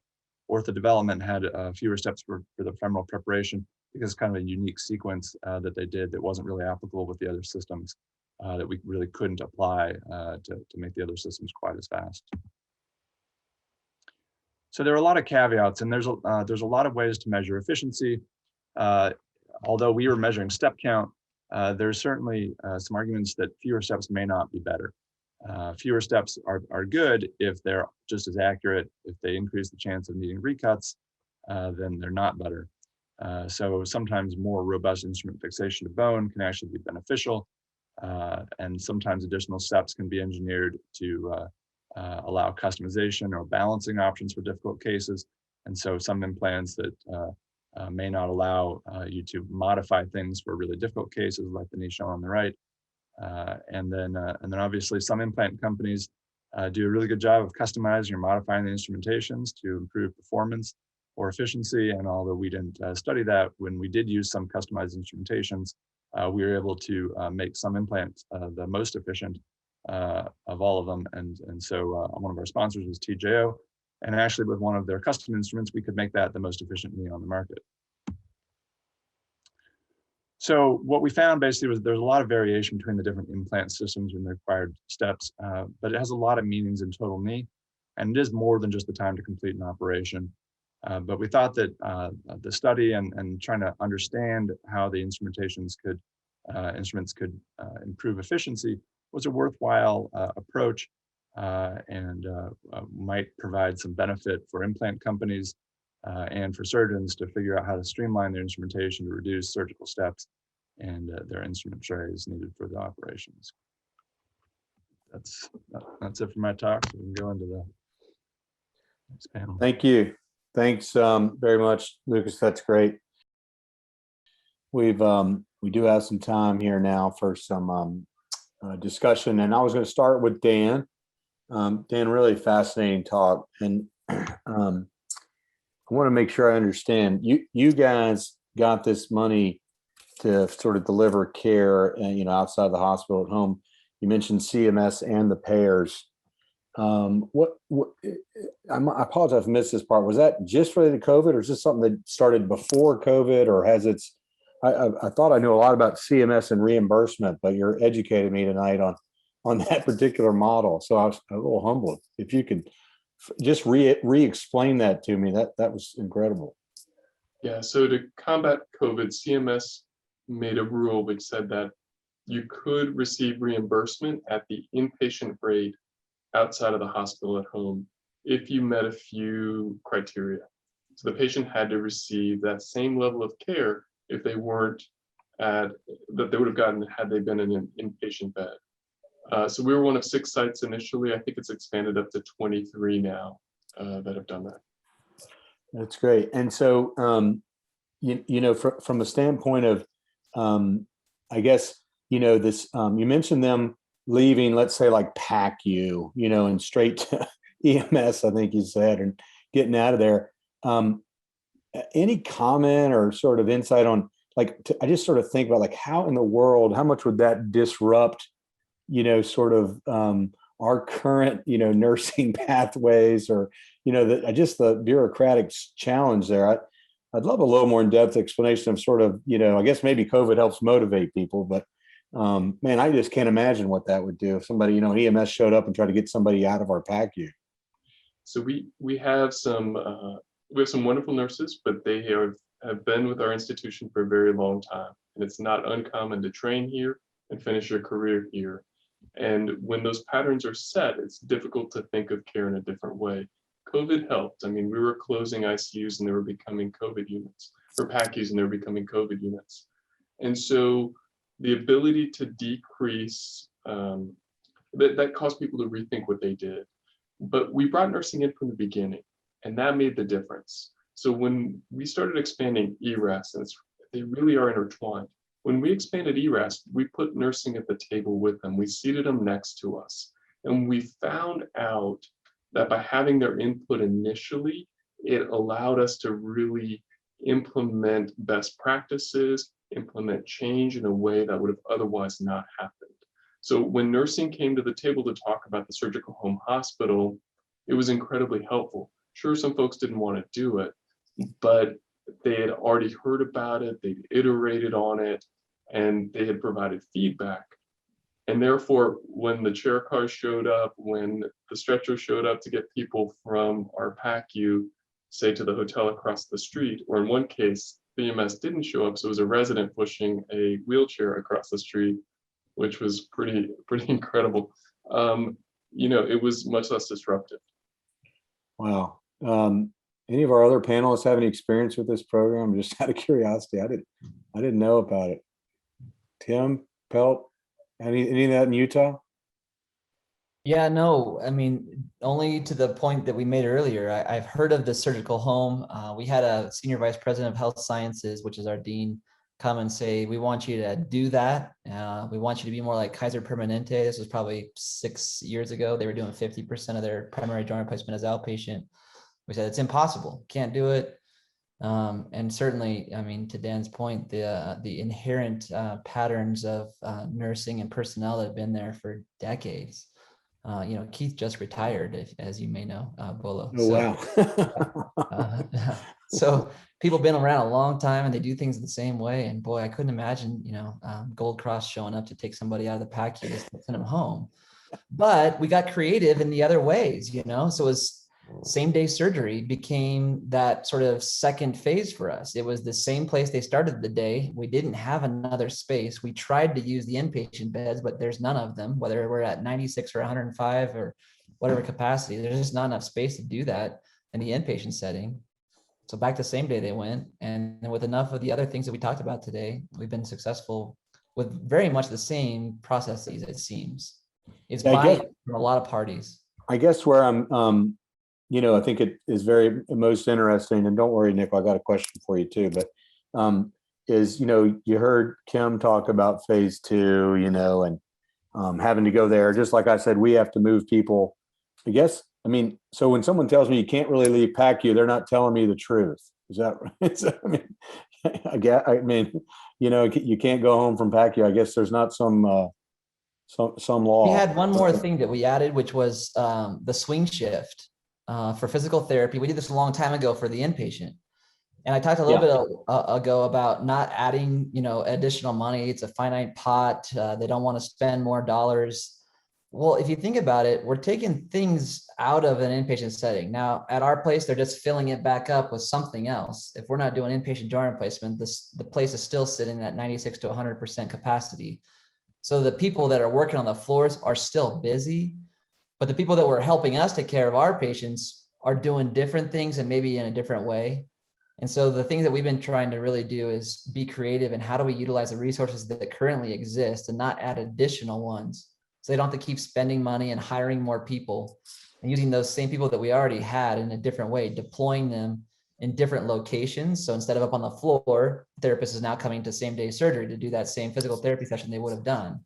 Ortho Development had fewer steps for the femoral preparation because it's kind of a unique sequence that they did that wasn't really applicable with the other systems that we really couldn't apply to make the other systems quite as fast. So there are a lot of caveats, and there's a lot of ways to measure efficiency. Although we were measuring step count, there's certainly some arguments that fewer steps may not be better. Fewer steps are good if they're just as accurate. If they increase the chance of needing recuts, then they're not better. So sometimes more robust instrument fixation to bone can actually be beneficial. And sometimes additional steps can be engineered to allow customization or balancing options for difficult cases. And so some implants that may not allow you to modify things for really difficult cases, like the knee shown on the right. And then obviously some implant companies do a really good job of customizing or modifying the instrumentations to improve performance or efficiency. And although we didn't study that, when we did use some customized instrumentations, we were able to make some implants the most efficient of all of them. And so one of our sponsors was TJO. And actually with one of their custom instruments, we could make that the most efficient knee on the market. So what we found basically was there's a lot of variation between the different implant systems and the required steps, but it has a lot of meanings in total knee. And it is more than just the time to complete an operation. But we thought that the study and trying to understand how the instruments could improve efficiency was a worthwhile approach and might provide some benefit for implant companies and for surgeons to figure out how to streamline their instrumentation to reduce surgical steps and their instrument trays needed for the operations. That's it for my talk. So we can go into the next panel. Thank you. Thanks very much, Lucas. That's great. We do have some time here now for some discussion, and I was going to start with Dan. Dan, really fascinating talk, and I want to make sure I understand. You guys got this money to sort of deliver care, outside the hospital at home. You mentioned CMS and the payers. I apologize if I missed this part. Was that just related to COVID, or is this something that started before COVID, or has its? I thought I knew a lot about CMS and reimbursement, but you're educating me tonight on that particular model. So I was a little humbled. If you could just re-explain that to me, that was incredible. Yeah, so to combat COVID, CMS made a rule which said that you could receive reimbursement at the inpatient rate outside of the hospital at home if you met a few criteria. So the patient had to receive that same level of care if they weren't that they would have gotten had they been in an inpatient bed. So we were one of 6 sites initially. I think it's expanded up to 23 now that have done that. That's great. And so, from a standpoint of, I guess, this, you mentioned them leaving, let's say like PACU, and straight to EMS, I think you said, and getting out of there. Any comment or sort of insight on, I just sort of think about how in the world, how much would that disrupt, sort of our current, nursing pathways, or, just the bureaucratic challenge there. I'd love a little more in-depth explanation of sort of, I guess maybe COVID helps motivate people, but man, I just can't imagine what that would do if somebody, EMS showed up and tried to get somebody out of our PACU. So we have some wonderful nurses, but they have been with our institution for a very long time, and it's not uncommon to train here and finish your career here. And when those patterns are set, it's difficult to think of care in a different way. COVID helped. I mean, we were closing ICUs and they were becoming COVID units, or PACUs and they were becoming COVID units. And so the ability to decrease, that caused people to rethink what they did. But we brought nursing in from the beginning, and that made the difference. So when we started expanding ERAS, and they really are intertwined. When we expanded ERAS, we put nursing at the table with them. We seated them next to us. And we found out that by having their input initially, it allowed us to really implement best practices, implement change in a way that would have otherwise not happened. So when nursing came to the table to talk about the surgical home hospital, it was incredibly helpful. Sure, some folks didn't want to do it, but they had already heard about it, they'd iterated on it, and they had provided feedback. And therefore, when the chair cars showed up, when the stretcher showed up to get people from our PACU, say to the hotel across the street, or in one case, the EMS didn't show up, so it was a resident pushing a wheelchair across the street, which was pretty incredible. It was much less disruptive. Wow. Any of our other panelists have any experience with this program? Just out of curiosity, I didn't know about it. Tim, Pelt, any of that in Utah? Yeah, no, I mean, only to the point that we made earlier. I've heard of the surgical home. We had a senior vice president of health sciences, which is our dean, come and say, we want you to do that. We want you to be more like Kaiser Permanente. This was probably 6 years ago. They were doing 50% of their primary joint replacement as outpatient. We said, it's impossible, can't do it. And certainly, I mean, to Dan's point, the inherent patterns of nursing and personnel that have been there for decades. Keith just retired, as you may know, Bolo. Oh, wow. So people been around a long time and they do things the same way. And boy, I couldn't imagine, Gold Cross showing up to take somebody out of the PACU to send them home. But we got creative in the other ways, so it was same day surgery became that sort of second phase for us. It was the same place they started the day. We didn't have another space. We tried to use the inpatient beds, but there's none of them, whether we're at 96 or 105 or whatever capacity. There's just not enough space to do that in the inpatient setting. So back the same day they went. And with enough of the other things that we talked about today, we've been successful with very much the same processes, it seems. It's buy-in from a lot of parties. I guess where I'm, I think it is very most interesting, and don't worry, Nick, I got a question for you too, but you heard Kim talk about phase 2, and having to go there, just like I said, we have to move people, I guess. I mean, so when someone tells me you can't really leave PACU, they're not telling me the truth. Is that right? So, you can't go home from PACU. I guess there's not some law. We had one more thing that we added, which was the swing shift. For physical therapy. We did this a long time ago for the inpatient. And I talked a little bit ago about not adding, additional money. It's a finite pot. They don't want to spend more dollars. Well, if you think about it, we're taking things out of an inpatient setting. Now, at our place, they're just filling it back up with something else. If we're not doing inpatient joint replacement, the place is still sitting at 96 to 100% capacity. So the people that are working on the floors are still busy, but the people that were helping us take care of our patients are doing different things and maybe in a different way. And so the things that we've been trying to really do is be creative and how do we utilize the resources that currently exist and not add additional ones. So they don't have to keep spending money and hiring more people and using those same people that we already had in a different way, deploying them in different locations. So instead of up on the floor, the therapist is now coming to same day surgery to do that same physical therapy session they would have done.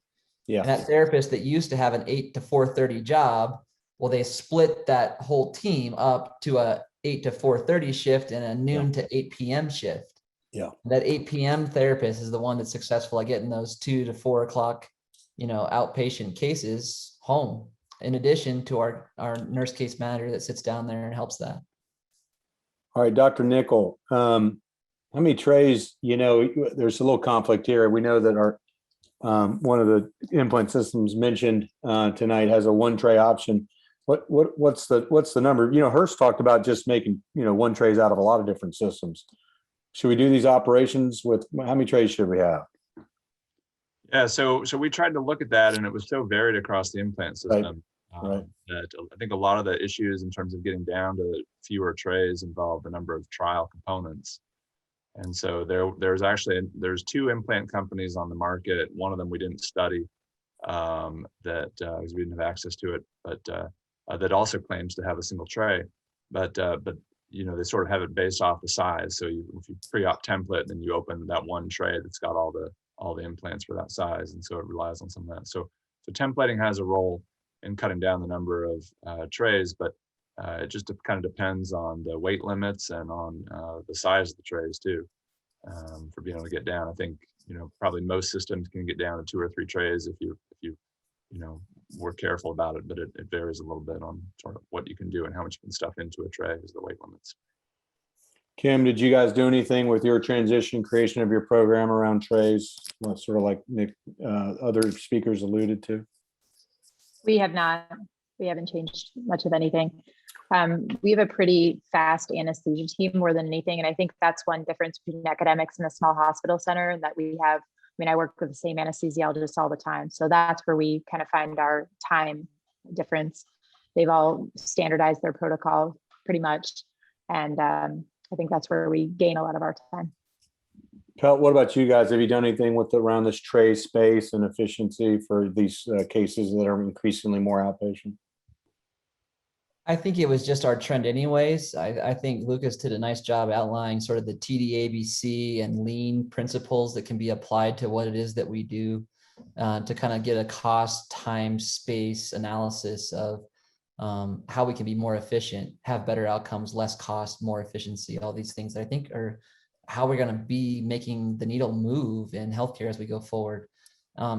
Yeah. And that therapist that used to have an 8 to 4:30 job, well, they split that whole team up to a 8 to 4:30 shift and a noon to 8 p.m. shift. Yeah. That 8 p.m. therapist is the one that's successful at getting those 2 to 4 o'clock, outpatient cases home, in addition to our nurse case manager that sits down there and helps that. All right, Dr. Nikkel, how many trays, there's a little conflict here. We know that our one of the implant systems mentioned tonight has a one tray option. What's the number? Hurst talked about just making, one trays out of a lot of different systems. Should we do these operations with, how many trays should we have? Yeah, so we tried to look at that, and it was so varied across the implant system. Right. That I think a lot of the issues in terms of getting down to fewer trays involve the number of trial components. And so there's 2 implant companies on the market. One of them we didn't study because we didn't have access to it, but that also claims to have a single tray. But they sort of have it based off the size. So if you pre-op template, then you open that one tray that's got all the implants for that size, and so it relies on some of that. So templating has a role in cutting down the number of trays, but it just kind of depends on the weight limits and on the size of the trays too, for being able to get down. I think probably most systems can get down to 2 or 3 trays if you we're careful about it, but it varies a little bit on sort of what you can do and how much you can stuff into a tray is the weight limits. Kim, did you guys do anything with your transition creation of your program around trays? Sort of like Nick, other speakers alluded to? We have not. We haven't changed much of anything. We have a pretty fast anesthesia team more than anything. And I think that's one difference between academics and a small hospital center that we have. I work with the same anesthesiologist all the time. So that's where we kind of find our time difference. They've all standardized their protocol pretty much. And I think that's where we gain a lot of our time. Pelt, what about you guys? Have you done anything around this tray space and efficiency for these cases that are increasingly more outpatient? I think it was just our trend anyways. I think Lucas did a nice job outlining sort of the TDABC and lean principles that can be applied to what it is that we do to kind of get a cost, time, space analysis of how we can be more efficient, have better outcomes, less cost, more efficiency, all these things that I think are how we're going to be making the needle move in healthcare as we go forward.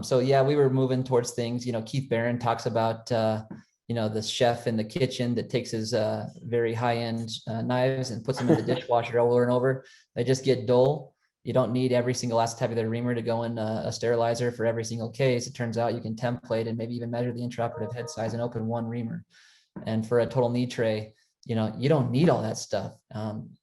So yeah, we were moving towards things, Keith Barron talks about, the chef in the kitchen that takes his very high-end knives and puts them in the dishwasher over and over. They just get dull. You don't need every single acetabular reamer to go in a sterilizer for every single case. It turns out you can template and maybe even measure the intraoperative head size and open one reamer. And for a total knee tray, you don't need all that stuff.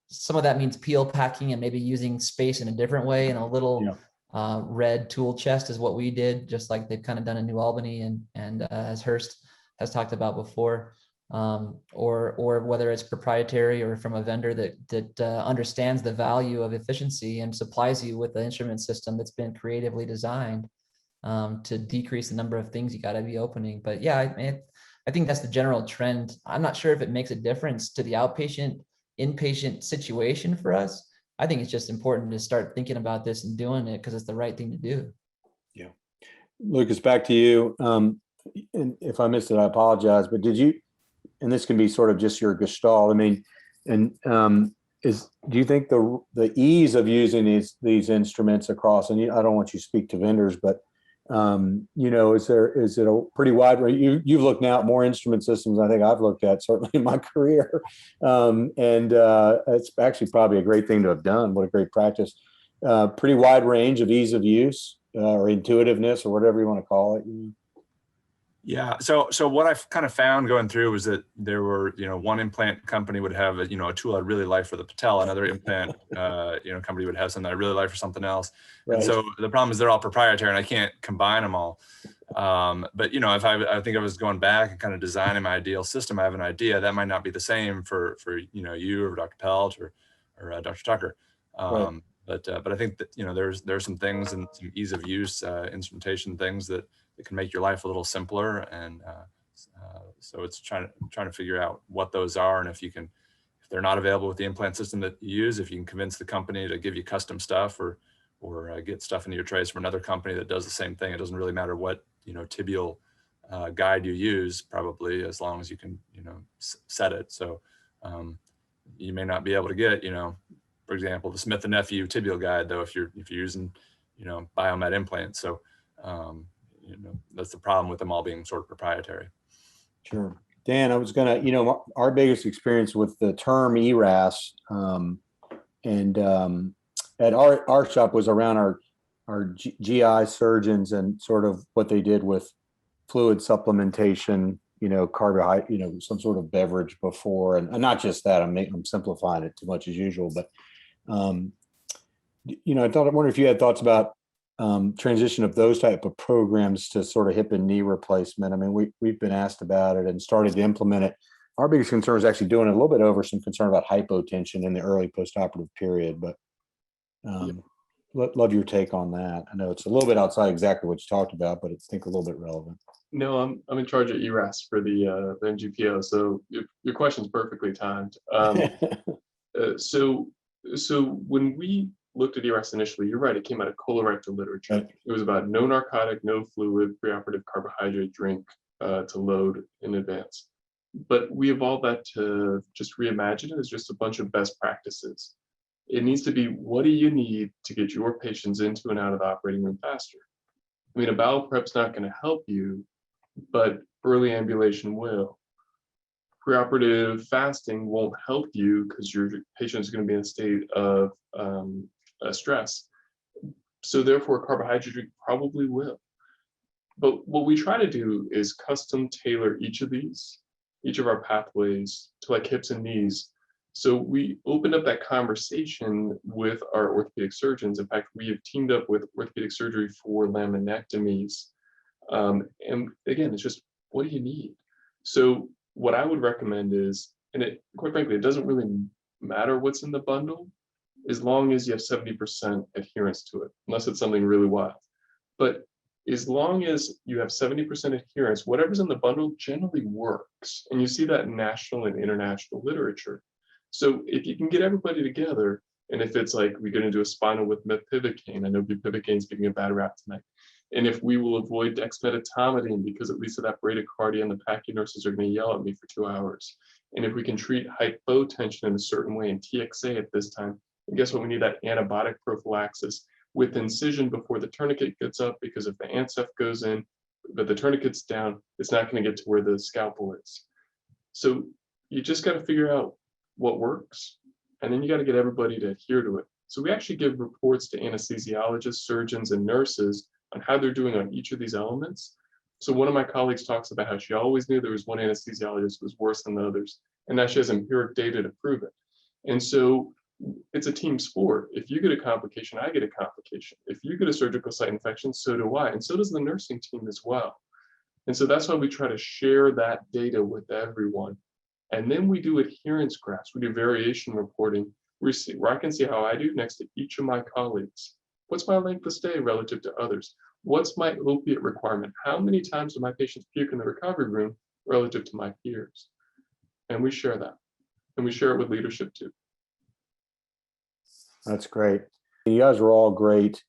Some of that means peel packing and maybe using space in a different way, and a little red tool chest is what we did, just like they've kind of done in New Albany and as Hurst has talked about before, or whether it's proprietary or from a vendor that understands the value of efficiency and supplies you with the instrument system that's been creatively designed to decrease the number of things you got to be opening. But yeah, I think that's the general trend. I'm not sure if it makes a difference to the outpatient, inpatient situation for us. I think it's just important to start thinking about this and doing it because it's the right thing to do. Yeah. Lucas, back to you. And if I missed it, I apologize, but did you, and this can be sort of just your gestalt, do you think the ease of using these instruments across, and I don't want you to speak to vendors, but is it a pretty wide range? You've looked now at more instrument systems I think I've looked at certainly in my career, and it's actually probably a great thing to have done. What a great practice. Pretty wide range of ease of use or intuitiveness or whatever you want to call it. Yeah. So what I've kind of found going through was that there were, one implant company would have a tool I really like for the patella, another implant, company would have something I really like for something else. Right. And so the problem is they're all proprietary and I can't combine them all. But if I think I was going back and kind of designing my ideal system, I have an idea that might not be the same for you or Dr. Pelt or Dr. Tucker. Right. But I think that, there's some things and some ease of use, instrumentation things that can make your life a little simpler. And so it's trying to figure out what those are. And if they're not available with the implant system that you use, if you can convince the company to give you custom stuff or get stuff into your trays from another company that does the same thing. It doesn't really matter what, tibial guide you use, probably, as long as you can, set it. So you may not be able to get, for example, the Smith and Nephew tibial guide, though, if you're using, Biomed implants. So, that's the problem with them all being sort of proprietary. Sure. Dan, I was going to, our biggest experience with the term ERAS and at our shop was around our GI surgeons and sort of what they did with fluid supplementation, carbohydrate, some sort of beverage before, and not just that. I'm simplifying it too much as usual, but I wonder if you had thoughts about transition of those type of programs to sort of hip and knee replacement. I mean, we've been asked about it and started to implement it. Our biggest concern is actually doing it a little bit over some concern about hypotension in the early postoperative period, but love your take on that. I know it's a little bit outside exactly what you talked about, but I think a little bit relevant. No, I'm in charge of ERAS for the NGPO, so your question's perfectly timed. So when we looked at ERAS initially, you're right, it came out of colorectal literature. Right. It was about no narcotic, no fluid, preoperative carbohydrate drink to load in advance. But we evolved that to just reimagine it as just a bunch of best practices. It needs to be, what do you need to get your patients into and out of the operating room faster? I mean, a bowel prep's not going to help you, but early ambulation will. Preoperative fasting won't help you because your patient is going to be in a state of stress. So therefore, carbohydrate drink probably will. But what we try to do is custom tailor each of our pathways to like hips and knees. So we opened up that conversation with our orthopedic surgeons. In fact, we have teamed up with orthopedic surgery for laminectomies. And again, it's just, what do you need? So what I would recommend is, and quite frankly, it doesn't really matter what's in the bundle, as long as you have 70% adherence to it, unless it's something really wild. But as long as you have 70% adherence, whatever's in the bundle generally works. And you see that in national and international literature. So if you can get everybody together, and if it's like we're going to do a spinal with mepivacaine, I know bupivacaine is getting a bad rap tonight. And if we will avoid dexmedetomidine, because at least of that bradycardia and the PACU nurses are going to yell at me for 2 hours. And if we can treat hypotension in a certain way and TXA at this time, and guess what? We need that antibiotic prophylaxis with incision before the tourniquet gets up, because if the ANSEF goes in, but the tourniquet's down, it's not going to get to where the scalpel is. So you just got to figure out what works, and then you got to get everybody to adhere to it. So we actually give reports to anesthesiologists, surgeons, and nurses on how they're doing on each of these elements. So one of my colleagues talks about how she always knew there was one anesthesiologist who was worse than the others, and now she has empiric data to prove it. And so it's a team sport. If you get a complication, I get a complication. If you get a surgical site infection, so do I, and so does the nursing team as well. And so that's why we try to share that data with everyone. And then we do adherence graphs. We do variation reporting where I can see how I do next to each of my colleagues. What's my length of stay relative to others? What's my opiate requirement? How many times do my patients puke in the recovery room relative to my peers? And we share that. And we share it with leadership too. That's great. You guys are all great.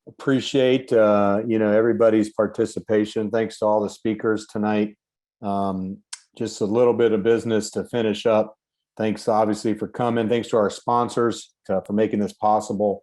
Appreciate everybody's participation. Thanks to all the speakers tonight. Just a little bit of business to finish up. Thanks obviously for coming. Thanks to our sponsors for making this possible.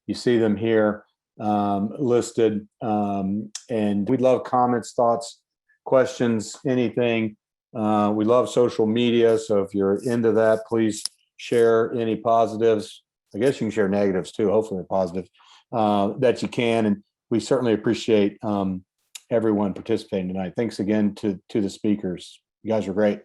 You see them here listed. And we'd love comments, thoughts, questions, anything. We love social media. So if you're into that, please share any positives. I guess you can share negatives too, hopefully they're positive, that you can. And we certainly appreciate everyone participating tonight. Thanks again to the speakers. You guys are great.